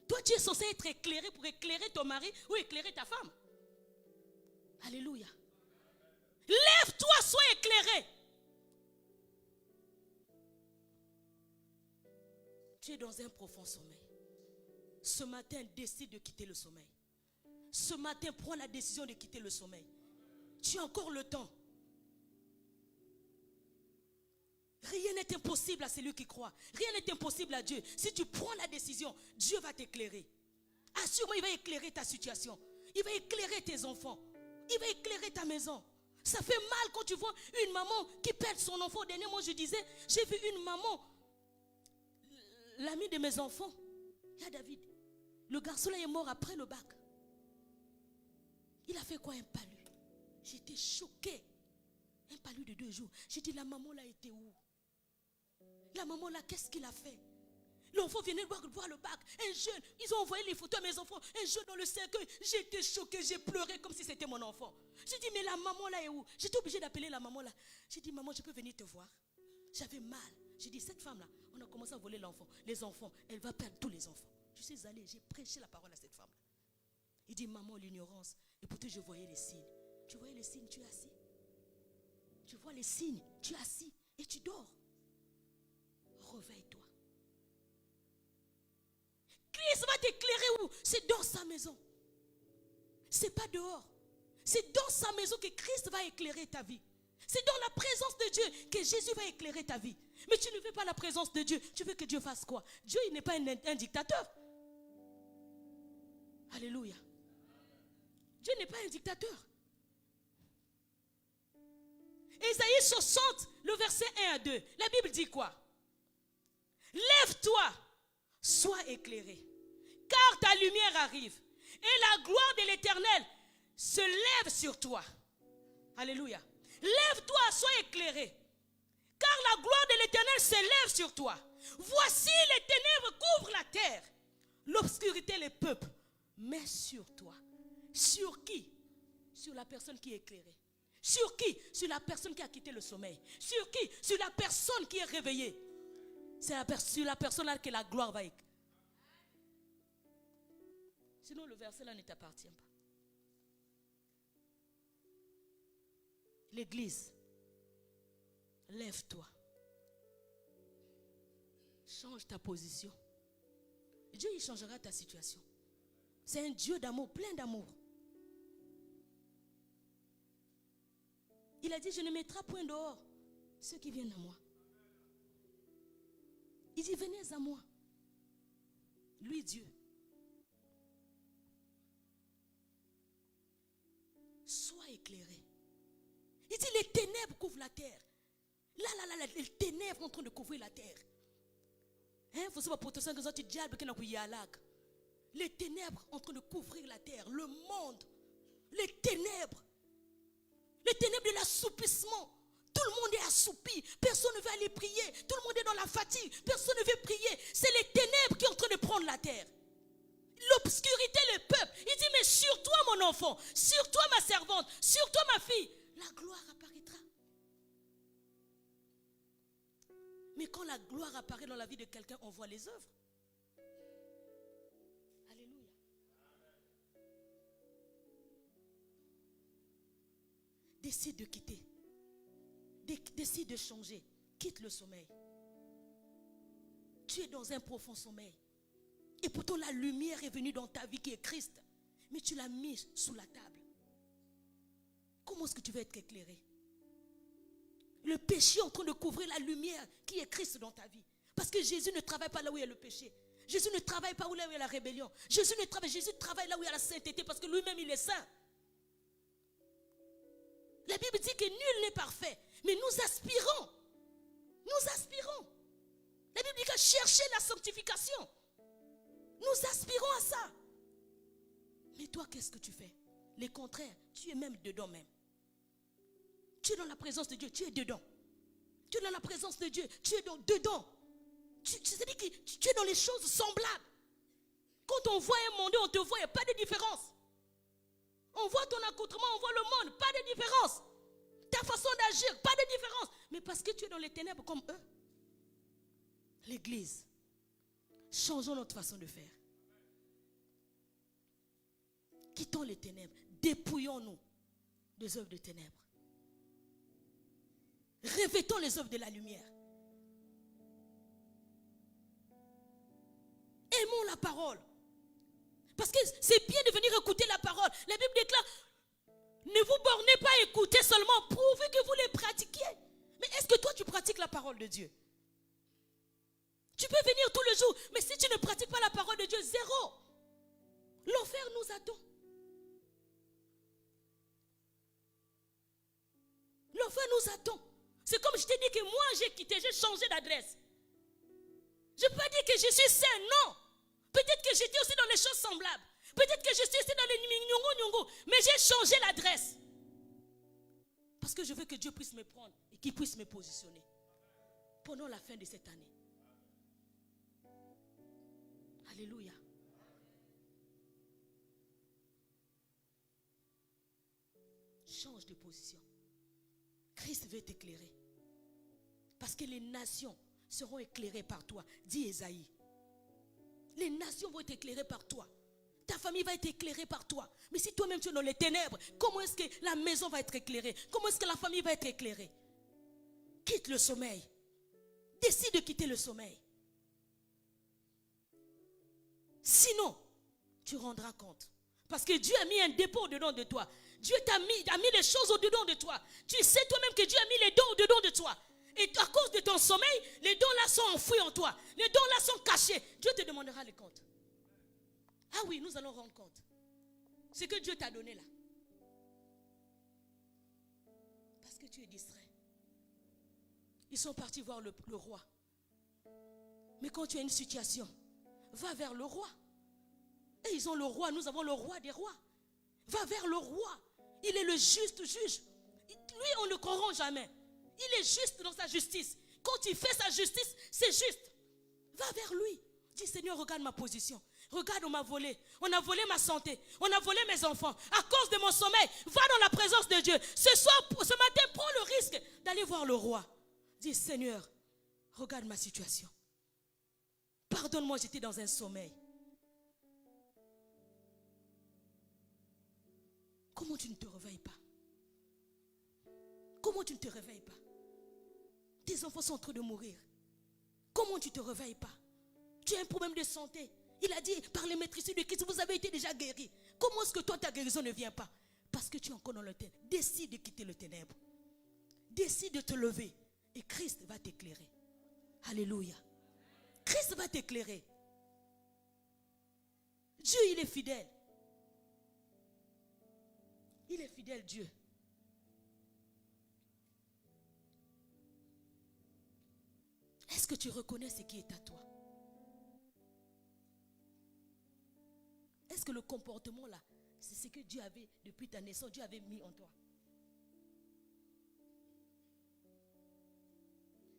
Toi, tu es censé être éclairé pour éclairer ton mari ou éclairer ta femme. Alléluia. Lève-toi, sois éclairé. Tu es dans un profond sommeil. Ce matin, décide de quitter le sommeil. Ce matin, prends la décision de quitter le sommeil. Tu as encore le temps. Rien n'est impossible à celui qui croit. Rien n'est impossible à Dieu. Si tu prends la décision, Dieu va t'éclairer. Assure-moi, il va éclairer ta situation. Il va éclairer tes enfants. Il va éclairer ta maison. Ça fait mal quand tu vois une maman qui perd son enfant. Au dernier mois, je disais, j'ai vu une maman, l'ami de mes enfants, il y a David. Le garçon là est mort après le bac. Il a fait quoi, un palu? J'étais choquée. Un palu de 2 jours. J'ai dit, la maman là était où? La maman là, qu'est-ce qu'il a fait? L'enfant venait voir le bac. Un jeune, ils ont envoyé les photos à mes enfants. Un jeune dans le cercueil. J'étais choquée, j'ai pleuré comme si c'était mon enfant. J'ai dit, mais la maman là est où? J'étais obligée d'appeler la maman là. J'ai dit, maman, je peux venir te voir? J'avais mal. J'ai dit, cette femme là, on a commencé à voler l'enfant. Les enfants, elle va perdre tous les enfants. Je suis allée, j'ai prêché la parole à cette femme là. Il dit, maman, l'ignorance. Et pourtant, je voyais les signes. Tu voyais les signes, tu es assis. Tu vois les signes, tu es assis et tu dors. Réveille-toi. Christ va t'éclairer où? C'est dans sa maison. C'est pas dehors. C'est dans sa maison que Christ va éclairer ta vie. C'est dans la présence de Dieu que Jésus va éclairer ta vie. Mais tu ne veux pas la présence de Dieu. Tu veux que Dieu fasse quoi? Dieu, il n'est pas un dictateur. Alléluia. Dieu n'est pas un dictateur. Ésaïe 60, le verset 1 à 2. La Bible dit quoi? Lève-toi, sois éclairé, car ta lumière arrive, et la gloire de l'Éternel se lève sur toi. Alléluia. Lève-toi, sois éclairé, car la gloire de l'Éternel se lève sur toi. Voici les ténèbres couvrent la terre, l'obscurité les peuples, mais sur toi. Sur qui? Sur la personne qui est éclairée. Sur qui? Sur la personne qui a quitté le sommeil. Sur qui? Sur la personne qui est réveillée. C'est sur la personne là que la gloire va être. Sinon le verset là ne t'appartient pas. L'église, lève-toi. Change ta position. Dieu il changera ta situation. C'est un Dieu d'amour, plein d'amour. Il a dit, je ne mettrai point dehors ceux qui viennent à moi. Il dit, venez à moi. Lui, Dieu. Sois éclairé. Il dit, les ténèbres couvrent la terre. Là, les ténèbres sont en train de couvrir la terre. Vous savez, protection que tu diable qui n'a pas eu les ténèbres en train de couvrir la terre, le monde. Les ténèbres de l'assoupissement. Tout le monde est assoupi. Personne ne veut aller prier. Tout le monde est dans la fatigue. Personne ne veut prier. C'est les ténèbres qui sont en train de prendre la terre. L'obscurité, le peuple. Il dit, mais sur toi, mon enfant, sur toi, ma servante, sur toi, ma fille, la gloire apparaîtra. Mais quand la gloire apparaît dans la vie de quelqu'un, on voit les œuvres. Alléluia. Décide de quitter. Décide de changer. Quitte le sommeil. Tu es dans un profond sommeil. Et pourtant la lumière est venue dans ta vie qui est Christ. Mais tu l'as mis sous la table. comment est-ce que tu vas être éclairé? Le péché est en train de couvrir la lumière qui est Christ dans ta vie. Parce que Jésus ne travaille pas là où il y a le péché. Jésus ne travaille pas là où il y a la rébellion. Jésus travaille là où il y a la sainteté parce que lui-même il est saint. La Bible dit que nul n'est parfait, mais nous aspirons. Nous aspirons. La Bible dit que chercher la sanctification. Nous aspirons à ça. Mais toi, qu'est-ce que tu fais? Le contraire, tu es même dedans même. Tu es dans la présence de Dieu, tu es dedans. Tu es dans la présence de Dieu, tu es dedans. C'est-à-dire que tu es dans les choses semblables. Quand on voit un monde, on te voit, il n'y a pas de différence. On voit ton accoutrement, on voit le monde, pas de différence. Ta façon d'agir, pas de différence. Mais parce que tu es dans les ténèbres comme eux. L'église, changeons notre façon de faire. Quittons les ténèbres, dépouillons-nous des œuvres de ténèbres. Revêtons les œuvres de la lumière. Aimons la parole. Parce que c'est bien de venir écouter la parole. La Bible déclare, ne vous bornez pas à écouter seulement, pourvu que vous les pratiquiez. Mais est-ce que toi tu pratiques la parole de Dieu? Tu peux venir tous les jours, mais si tu ne pratiques pas la parole de Dieu, zéro. L'enfer nous attend. L'enfer nous attend. C'est comme je t'ai dit que moi j'ai quitté, j'ai changé d'adresse. Je ne peux pas dire que je suis saint, non. Peut-être que j'étais aussi dans les choses semblables. Peut-être que je suis aussi dans les nyongo, mais j'ai changé l'adresse. Parce que je veux que Dieu puisse me prendre et qu'il puisse me positionner pendant la fin de cette année. Alléluia. Change de position. Christ veut t'éclairer. Parce que les nations seront éclairées par toi. Dit Ésaïe. Les nations vont être éclairées par toi. Ta famille va être éclairée par toi. Mais si toi-même tu es dans les ténèbres, comment est-ce que la maison va être éclairée? Comment est-ce que la famille va être éclairée? Quitte le sommeil. Décide de quitter le sommeil. Sinon, tu rendras compte. Parce que Dieu a mis un dépôt au-dedans de toi. Dieu a mis les choses au-dedans de toi. Tu sais toi-même que Dieu a mis les dons au-dedans de toi. Et à cause de ton sommeil, les dons là sont enfouis en toi. Les dons là sont cachés. Dieu te demandera les comptes. Ah oui, nous allons rendre compte. Ce que Dieu t'a donné là. Parce que tu es distrait. Ils sont partis voir le roi. Mais quand tu as une situation, va vers le roi. Et ils ont le roi, nous avons le roi des rois. Va vers le roi. Il est le juste juge. Lui, on ne corrompt jamais. Il est juste dans sa justice. Quand il fait sa justice, c'est juste. Va vers lui. Dis, Seigneur, regarde ma position. Regarde, on m'a volé. On a volé ma santé. On a volé mes enfants. À cause de mon sommeil, va dans la présence de Dieu. Ce matin, prends le risque d'aller voir le roi. Dis, Seigneur, regarde ma situation. Pardonne-moi, j'étais dans un sommeil. Comment tu ne te réveilles pas? Comment tu ne te réveilles pas? Tes enfants sont en train de mourir. Comment tu ne te réveilles pas? Tu as un problème de santé. Il a dit, par les maîtrises de Christ, vous avez été déjà guéris. Comment est-ce que toi, ta guérison ne vient pas? Parce que tu es encore dans le ténèbre. Décide de quitter le ténèbre. Décide de te lever. Et Christ va t'éclairer. Alléluia. Christ va t'éclairer. Dieu, il est fidèle. Il est fidèle, Dieu. Est-ce que tu reconnais ce qui est à toi? Est-ce que le comportement là, c'est ce que Dieu avait, depuis ta naissance, Dieu avait mis en toi?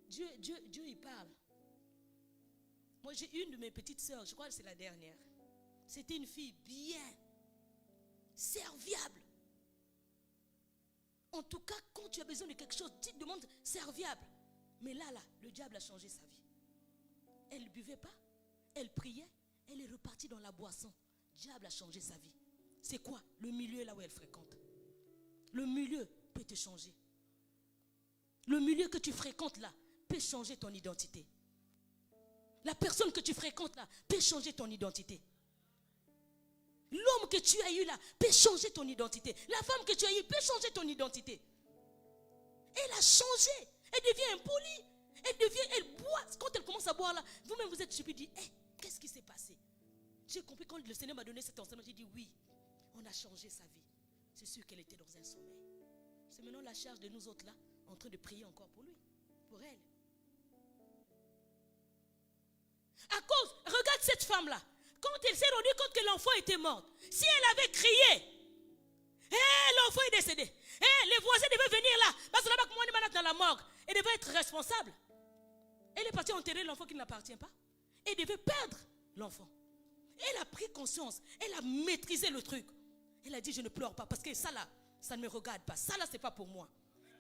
Dieu, il parle. Moi, j'ai une de mes petites sœurs, je crois que c'est la dernière. C'était une fille bien serviable. En tout cas, quand tu as besoin de quelque chose, tu te demandes serviable. Mais là, le diable a changé sa vie. Elle ne buvait pas, elle priait, elle est repartie dans la boisson. Le diable a changé sa vie. C'est quoi? Le milieu là où elle fréquente. Le milieu peut te changer. Le milieu que tu fréquentes là peut changer ton identité. La personne que tu fréquentes là peut changer ton identité. L'homme que tu as eu là peut changer ton identité. La femme que tu as eue peut changer ton identité. Elle a changé. Elle devient impolie. Elle boit. Quand elle commence à boire là, vous-même vous êtes stupide. Hey, qu'est-ce qui s'est passé? J'ai compris quand le Seigneur m'a donné cet enseignement. J'ai dit oui, on a changé sa vie. C'est sûr qu'elle était dans un sommeil. C'est maintenant la charge de nous autres là, en train de prier encore pour lui, pour elle. À cause, regarde cette femme là. Quand elle s'est rendue compte que l'enfant était mort, si elle avait crié, l'enfant est décédé. Les voisins devaient venir là. Parce que là-bas, moi, dans la morgue. Elle devait être responsable. Elle est partie enterrer l'enfant qui ne l'appartient pas. Elle devait perdre l'enfant. Elle a pris conscience. Elle a maîtrisé le truc. Elle a dit, je ne pleure pas. Parce que ça là, ça ne me regarde pas. Ça là, ce n'est pas pour moi.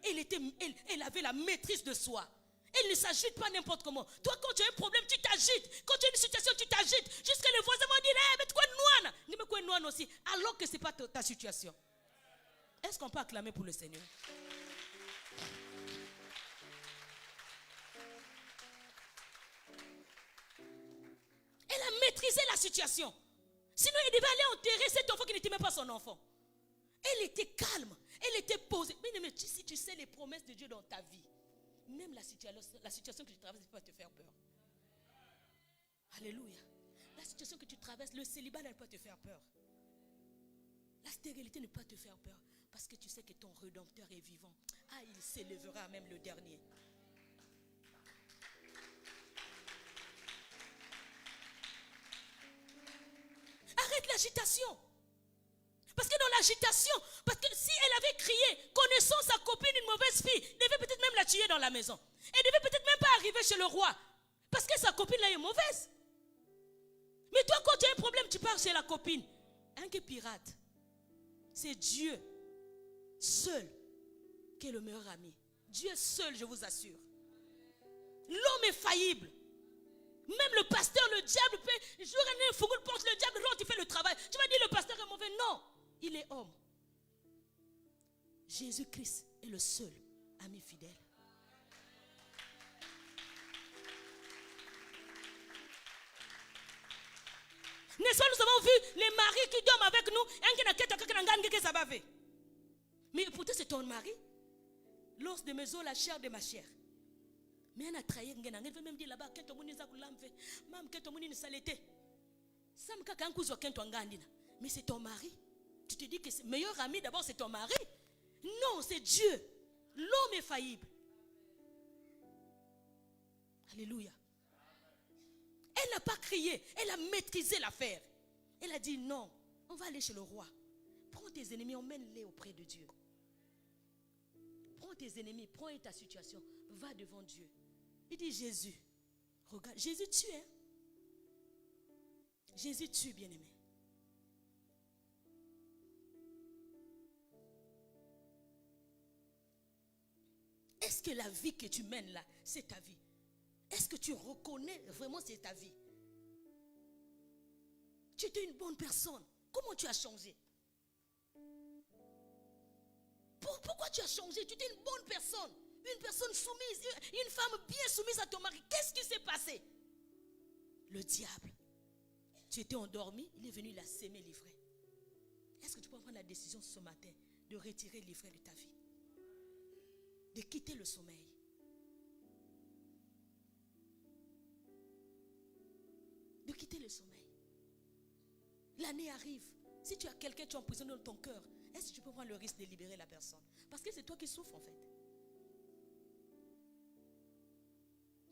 Elle avait la maîtrise de soi. Elle ne s'agite pas n'importe comment. Toi, quand tu as un problème, tu t'agites. Quand tu as une situation, tu t'agites. Jusqu'à les voisins vont dire, mais tu quoi noir? Dis mais quoi noir aussi. Alors que ce n'est pas ta situation. Est-ce qu'on peut acclamer pour le Seigneur? Elle a maîtrisé la situation. Sinon, elle devait aller enterrer cet enfant qui n'était même pas son enfant. Elle était calme. Elle était posée. Mais si tu sais les promesses de Dieu dans ta vie, même la situation que tu traverses ne peut pas te faire peur. Alléluia. La situation que tu traverses, le célibat ne peut pas te faire peur. La stérilité ne peut pas te faire peur. Parce que tu sais que ton Rédempteur est vivant. Ah, il s'élèvera même le dernier. Arrête l'agitation. Parce que dans l'agitation, parce que si elle avait crié, connaissant sa copine une mauvaise fille, elle devait peut-être même la tuer dans la maison. Elle devait peut-être même pas arriver chez le roi. Parce que sa copine là est mauvaise. Mais toi, quand tu as un problème, tu pars chez la copine. Un qui est pirate. C'est Dieu seul qui est le meilleur ami. Dieu seul, je vous assure. L'homme est faillible. Même le pasteur, le diable peut jouer un fourgon, porte le diable, rentre, il fait le travail. Tu vas dire le pasteur est mauvais. Non, il est homme. Jésus-Christ est le seul ami fidèle. N'est-ce pas, nous avons vu les maris qui dorment avec nous. Mais pourtant c'est ton mari. L'os de mes os, la chair de ma chair. Mais elle a trahi. Elle veut même dire là-bas, mais c'est ton mari. Tu te dis que c'est meilleur ami, d'abord c'est ton mari. Non, c'est Dieu. L'homme est faillible. Alléluia. Elle n'a pas crié, elle a maîtrisé l'affaire. Elle a dit non, on va aller chez le roi. Prends tes ennemis, emmène-les auprès de Dieu. Prends tes ennemis, prends ta situation, va devant Dieu. Il dit Jésus, regarde, Jésus tue, hein? Jésus tue, bien-aimé. Est-ce que la vie que tu mènes là, c'est ta vie? Est-ce que tu reconnais vraiment c'est ta vie? Tu étais une bonne personne. Comment tu as changé? Pourquoi tu as changé? Tu étais une bonne personne. Une personne soumise. Une femme bien soumise à ton mari. Qu'est-ce qui s'est passé? Le diable. Tu étais endormi. Il est venu, il a sémé l'ivraie. Est-ce que tu peux prendre la décision ce matin de retirer l'ivraie de ta vie? De quitter le sommeil? De quitter le sommeil. L'année arrive. Si tu as quelqu'un qui est emprisonné dans ton cœur, est-ce que tu peux prendre le risque de libérer la personne? Parce que c'est toi qui souffres en fait.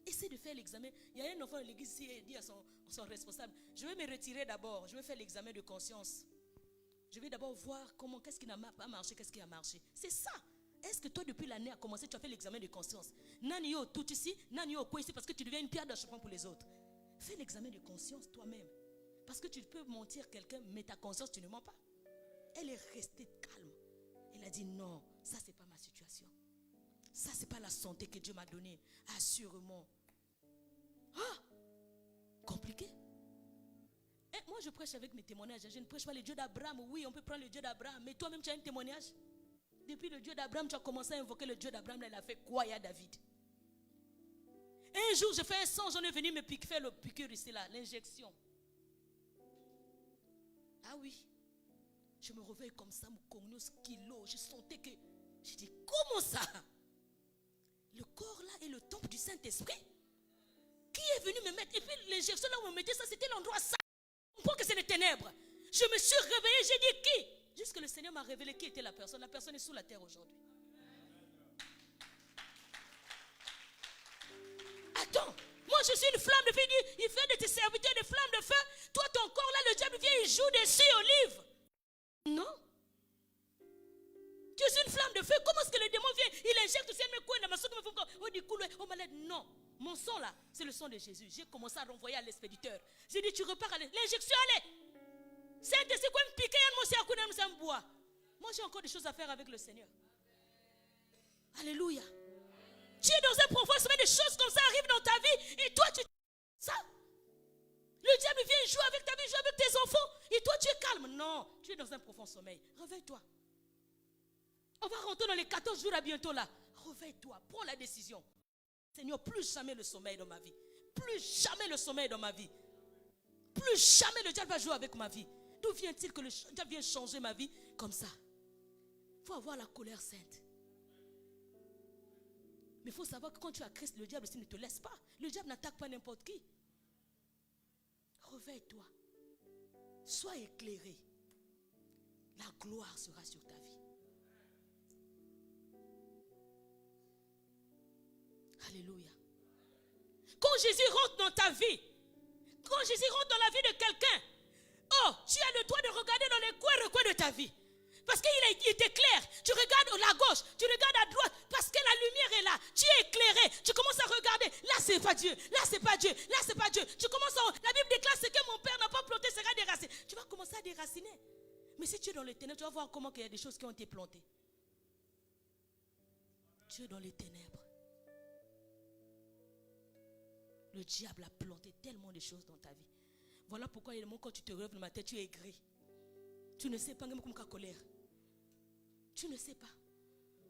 Essaie de faire l'examen. Il y a un enfant de l'église ici, il dit à son responsable, je vais me retirer d'abord, je vais faire l'examen de conscience. Je vais d'abord voir qu'est-ce qui n'a pas marché, qu'est-ce qui a marché. C'est ça. Est-ce que toi, depuis l'année a commencé, tu as fait l'examen de conscience? Nanio tout ici, nanio quoi ici, parce que tu deviens une pierre d'achoppement pour les autres. Fais l'examen de conscience toi-même. Parce que tu peux mentir quelqu'un, mais ta conscience, tu ne mens pas. Elle est restée calme. Elle a dit non, ça c'est pas ma situation. Ça c'est pas la santé que Dieu m'a donnée. Assurément. Ah, compliqué. Et moi je prêche avec mes témoignages. Je ne prêche pas le Dieu d'Abraham. Oui, on peut prendre le Dieu d'Abraham. Mais toi-même tu as un témoignage. Depuis le Dieu d'Abraham, tu as commencé à invoquer le Dieu d'Abraham. Là, il a fait quoi à David? Un jour, je fais un sang, j'en ai venu me faire le piqûre ici, là, l'injection. Ah oui, Je me réveille comme ça, mon cognos kilo. Je sentais que... J'ai dit, comment ça? Le corps là est le temple du Saint-Esprit. Qui est venu me mettre? Et puis l'injection là où on me mettait ça, c'était l'endroit ça. On comprend que c'est les ténèbres. Je me suis réveillé, j'ai dit qui? Jusque le Seigneur m'a révélé qui était la personne. La personne est sous la terre aujourd'hui. Attends, moi je suis une flamme de feu. Il fait de tes serviteurs des flammes de feu. Toi ton corps là, le diable vient, il joue dessus, Olive. Non. Tu es une flamme de feu. Comment est-ce que le démon vient? Il injecte aussi un coin dans ma soeur. Oh, du coup, oh malade. Non. Mon sang là, c'est le sang de Jésus. J'ai commencé à renvoyer à l'expéditeur. J'ai dit, tu repars à l'injection, allez. C'est quoi me piquer, un bois. Moi, j'ai encore des choses à faire avec le Seigneur. Alléluia. Tu es dans un profond sommeil, des choses comme ça arrivent dans ta vie. Et toi, tu... Ça. Le diable vient jouer avec ta vie, jouer avec tes enfants. Et toi, tu es calme. Non, tu es dans un profond sommeil. Réveille-toi. On va rentrer dans les 14 jours à bientôt là. Réveille-toi, prends la décision. Seigneur, plus jamais le sommeil dans ma vie. Plus jamais le sommeil dans ma vie. Plus jamais le diable va jouer avec ma vie. D'où vient-il que le diable vient changer ma vie comme ça? Il faut avoir la colère sainte. Mais il faut savoir que quand tu as Christ, le diable aussi ne te laisse pas. Le diable n'attaque pas n'importe qui. Réveille-toi. Sois éclairé. La gloire sera sur ta vie. Alléluia. Quand Jésus rentre dans ta vie, quand Jésus rentre dans la vie de quelqu'un, oh, tu as le droit de regarder dans les coins de ta vie. Parce qu'il était clair. Tu regardes à la gauche, tu regardes à droite, parce que la lumière est là. Tu es éclairé. Tu commences à regarder. Là, c'est pas Dieu. Là, c'est pas Dieu. Là, c'est pas Dieu. Tu commences à... La Bible déclare ce que mon père n'a pas planté sera déraciné. Tu vas commencer à déraciner. Mais si tu es dans les ténèbres, tu vas voir comment il y a des choses qui ont été plantées. Tu es dans les ténèbres. Le diable a planté tellement de choses dans ta vie. Voilà pourquoi quand tu te relèves le matin, tu es aigri. Tu ne sais pas comme ta colère. Tu ne sais pas.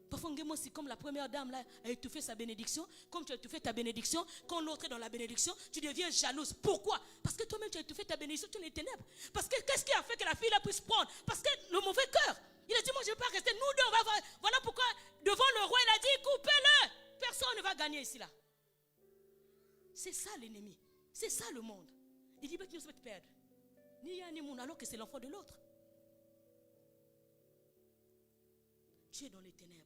Parfois, c'est comme la première dame là, a étouffé sa bénédiction. Comme tu as étouffé ta bénédiction, quand l'autre est dans la bénédiction, tu deviens jalouse. Pourquoi? Parce que toi-même tu as étouffé ta bénédiction, tu es dans les ténèbres. Parce que qu'est-ce qui a fait que la fille là puisse prendre? Parce que le mauvais cœur. Il a dit, moi je ne vais pas rester. Nous deux, on va voir. Voilà pourquoi, devant le roi, il a dit, coupez-le. Personne ne va gagner ici là. C'est ça l'ennemi. C'est ça le monde. Il dit, mais tu ne peux te perdre. Ni ya ni moun, alors que c'est l'enfant de l'autre. Tu es dans les ténèbres.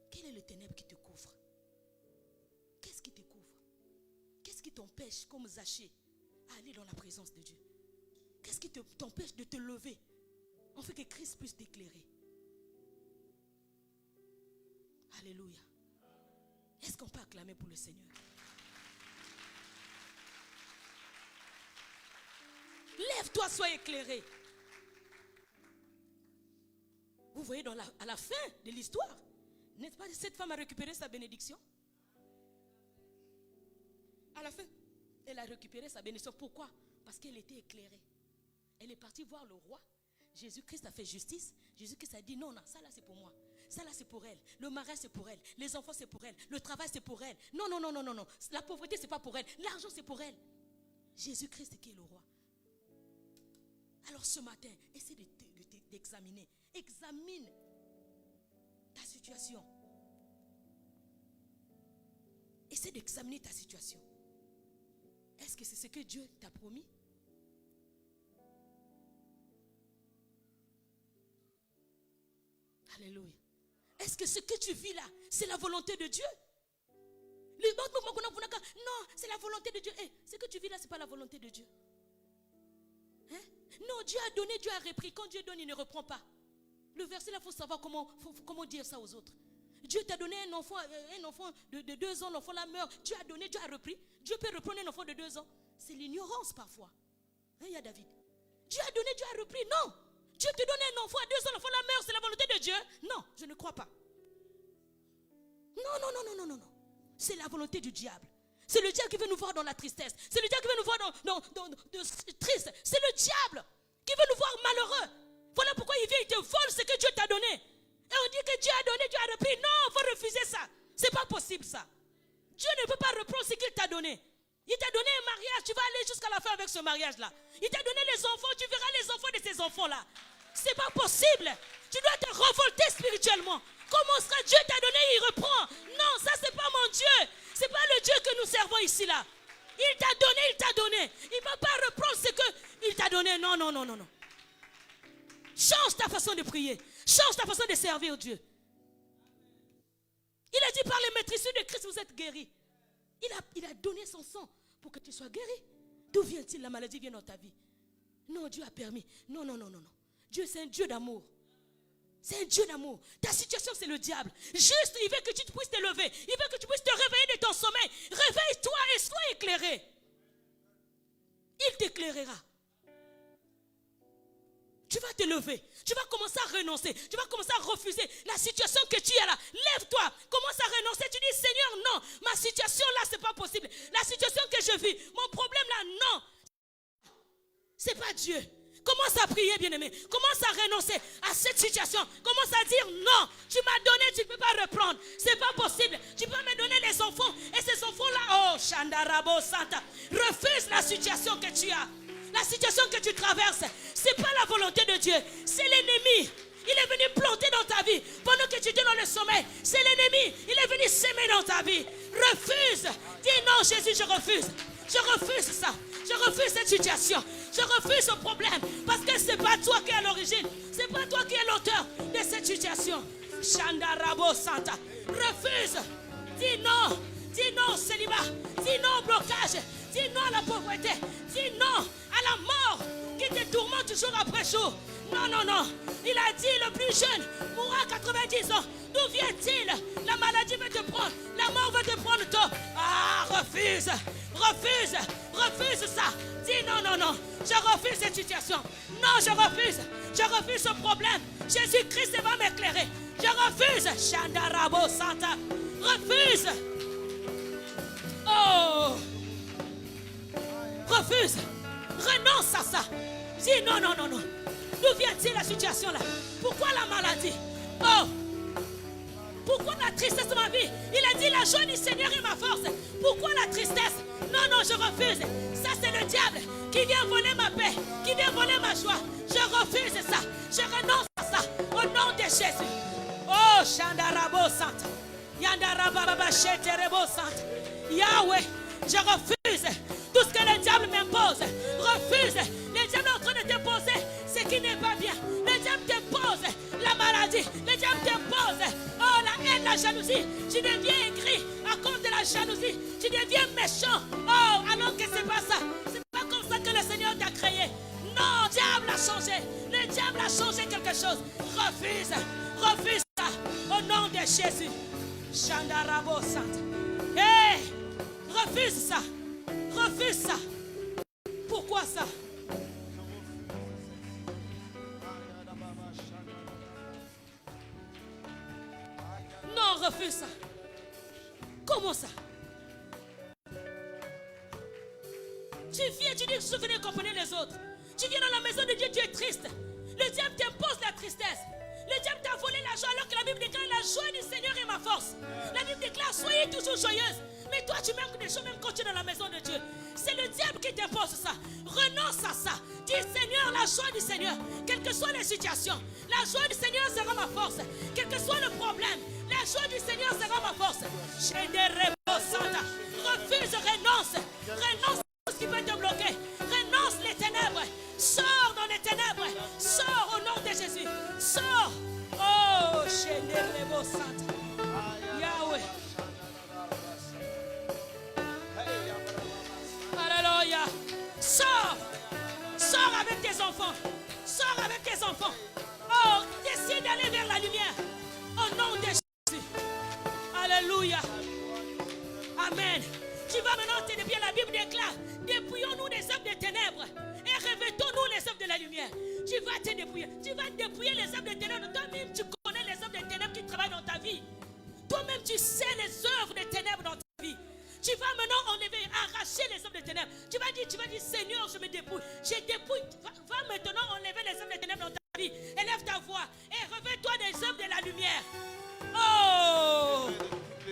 Quel est le ténèbre qui te couvre? Qu'est-ce qui te couvre? Qu'est-ce qui t'empêche, comme Zachée, à aller dans la présence de Dieu? Qu'est-ce qui t'empêche de te lever? En fait que Christ puisse t'éclairer. Alléluia. Est-ce qu'on peut acclamer pour le Seigneur? Lève-toi, sois éclairé. Vous voyez à la fin de l'histoire, n'est-ce pas, cette femme a récupéré sa bénédiction? À la fin, elle a récupéré sa bénédiction. Pourquoi? Parce qu'elle était éclairée. Elle est partie voir le roi. Jésus-Christ a fait justice. Jésus-Christ a dit non, non, ça là c'est pour moi. Ça là c'est pour elle. Le mariage c'est pour elle. Les enfants c'est pour elle. Le travail c'est pour elle. Non, non, non, non, non, non. La pauvreté c'est pas pour elle. L'argent c'est pour elle. Jésus-Christ qui est le roi. Alors ce matin, essaie d'examiner. Examine ta situation. Essaie d'examiner ta situation. Est-ce que c'est ce que Dieu t'a promis? Alléluia. Est-ce que ce que tu vis là, c'est la volonté de Dieu? Non, c'est la volonté de Dieu. Ce que tu vis là, ce n'est pas la volonté de Dieu. Hein? Non, Dieu a donné, Dieu a repris. Quand Dieu donne, il ne reprend pas. Le verset là, il faut savoir comment dire ça aux autres. Dieu t'a donné un enfant de 2 ans, l'enfant là meurt. Dieu a donné, Dieu a repris. Dieu peut reprendre un enfant de 2 ans. C'est l'ignorance parfois. Hein, il y a David. Dieu a donné, Dieu a repris. Non. Dieu te donne un enfant à 2 ans, l'enfant là meurt. C'est la volonté de Dieu? Non, je ne crois pas. Non, non, non, non, non, non, non. C'est la volonté du diable. C'est le diable qui veut nous voir dans la tristesse. C'est le diable qui veut nous voir triste. C'est le diable qui veut nous voir malheureux. Voilà pourquoi il vient, il te vole ce que Dieu t'a donné. Et on dit que Dieu a donné, Dieu a repris. Non, il faut refuser ça. C'est pas possible ça. Dieu ne peut pas reprendre ce qu'il t'a donné. Il t'a donné un mariage, tu vas aller jusqu'à la fin avec ce mariage-là. Il t'a donné les enfants, tu verras les enfants de ces enfants-là. C'est pas possible. Tu dois te révolter spirituellement. Comment sera Dieu t'a donné, il reprend. Non, ça c'est pas mon Dieu. C'est pas le Dieu que nous servons ici là. Il t'a donné, il t'a donné. Il ne va pas reprendre ce qu'il t'a donné. Non, non, non, non, non. Change ta façon de prier. Change ta façon de servir Dieu. Il a dit par les maîtrisures de Christ, vous êtes guéris. Il a donné son sang pour que tu sois guéri. D'où vient-il la maladie vient dans ta vie? Non, Dieu a permis. Non, non, non, non, non. Dieu, c'est un Dieu d'amour. C'est un Dieu d'amour. Ta situation, c'est le diable. Juste, il veut que tu puisses te lever. Il veut que tu puisses te réveiller de ton sommeil. Réveille-toi et sois éclairé. Il t'éclairera. Tu vas te lever. Tu vas commencer à renoncer. Tu vas commencer à refuser la situation que tu as là. Lève-toi. Commence à renoncer. Tu dis, Seigneur, non. Ma situation là, c'est pas possible. La situation que je vis, mon problème là, non. C'est pas Dieu. Commence à prier, bien-aimé. Commence à renoncer à cette situation. Commence à dire non. Tu m'as donné, tu ne peux pas reprendre. C'est pas possible. Tu peux me donner les enfants. Et ces enfants-là, oh, Shandarabo Santa, refuse la situation que tu as. La situation que tu traverses, ce n'est pas la volonté de Dieu. C'est l'ennemi. Il est venu planter dans ta vie. Pendant que tu étais dans le sommeil, c'est l'ennemi. Il est venu s'aimer dans ta vie. Refuse. Dis non, Jésus, je refuse. Je refuse ça. Je refuse cette situation. Je refuse ce problème. Parce que ce n'est pas toi qui es à l'origine. Ce n'est pas toi qui es l'auteur de cette situation. Shandarabo Santa. Refuse. Dis non. Dis non au célibat. Dis non au blocage. Dis non à la pauvreté. Dis non à la mort qui te tourmente jour après jour. Non, non, non. Il a dit le plus jeune mourra à 90 ans. D'où vient-il? La maladie veut te prendre. La mort veut te prendre toi. Ah, refuse. Refuse. Refuse ça. Dis non, non, non. Je refuse cette situation. Non, je refuse. Je refuse ce problème. Jésus-Christ va m'éclairer. Je refuse. Shandarabo Santa. Refuse. Oh. Refuse. Renonce à ça. Dis non, non, non, non. D'où vient-il la situation là? Pourquoi la maladie? Oh. Pourquoi la tristesse de ma vie? Il a dit la joie du Seigneur est ma force. Pourquoi la tristesse? Non, non, je refuse. Ça c'est le diable qui vient voler ma paix, qui vient voler ma joie. Je refuse ça. Je renonce à ça. Au nom de Jésus. Oh, Shandarabo Santa. Yandarababa Sheterebo Santa. Yahweh, je refuse tout ce que le diable m'impose. Refuse. Le diable est en train de t'imposer ce qui n'est pas bien. Le diable t'impose la maladie. Le diable t'impose la haine, la jalousie. Tu deviens aigri à cause de la jalousie. Tu deviens méchant. Oh, alors que c'est pas ça. C'est pas comme ça que le Seigneur t'a créé. Non, le diable a changé. Le diable a changé quelque chose. Refuse. Refuse ça. Au nom de Jésus. Shandarabo Santa. Hey, refuse ça. Refuse ça. Pourquoi ça? Non, refuse ça. Comment ça? Tu viens, tu dis que je venais comprendre les autres. Tu viens dans la maison de Dieu, tu es triste. Le diable t'impose la tristesse. Le diable t'a volé la joie alors que la Bible déclare la joie du Seigneur est ma force. La Bible déclare soyez toujours joyeuse. Mais toi tu manques des choses même quand tu es dans la maison de Dieu. C'est le diable qui t'impose ça. Renonce à ça. Dis Seigneur, la joie du Seigneur, quelles que soient les situations, la joie du Seigneur sera ma force. Quel que soit le problème, la joie du Seigneur sera ma force. Refuse, renonce. Renonce à ce qui peut te bloquer. Renonce les ténèbres. Sors dans les ténèbres. Sors au nom de Jésus. Sors. Oh, Shenderebo Santa. Yahweh. Alléluia. Sors. Sors avec tes enfants. Sors avec tes enfants. Oh, décide d'aller vers la lumière. Au nom de Jésus. Alléluia. Amen. Tu vas maintenant te dépouiller. La Bible déclare, dépouillons-nous des œuvres des ténèbres et revêtons-nous les œuvres de la lumière. Tu vas te dépouiller. Tu vas dépouiller les œuvres des ténèbres. Toi-même, tu connais les œuvres des ténèbres qui travaillent dans ta vie. Toi-même, tu sais les œuvres des ténèbres dans ta vie. Tu vas maintenant enlever, arracher les œuvres des ténèbres. Tu vas dire, Seigneur, je me dépouille. Je dépouille. Va maintenant enlever les œuvres des ténèbres dans ta vie. Élève ta voix et revêt-toi des œuvres de la lumière. Oh,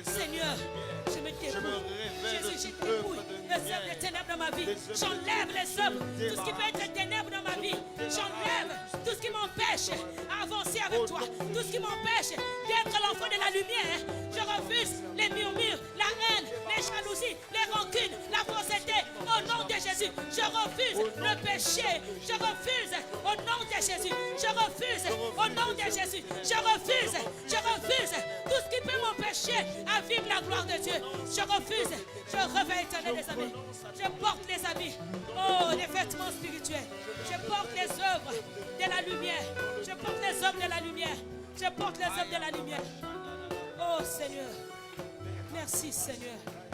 Seigneur, je me dépouille. Jésus, je dépouille les œuvres des ténèbres dans ma vie. J'enlève les œuvres, tout ce qui peut être ténèbres dans ma vie. J'enlève tout ce qui m'empêche à avancer avec toi. Tout ce qui m'empêche d'être l'enfant de la lumière. Je refuse les murmures, la haine, les jalousies, les rancunes, la fausseté. Au nom de Jésus, je refuse le péché. Je refuse au nom de Jésus. Je refuse au nom de Jésus. Je refuse tout ce qui peut m'empêcher à vivre la gloire de Dieu. Je refuse. Je revêt éternel les habits. Je porte les habits. Oh, les vêtements spirituels. Je porte les œuvres de la lumière. Je porte les œuvres de la lumière. Je porte les œuvres de la lumière. Oh Seigneur. Merci Seigneur.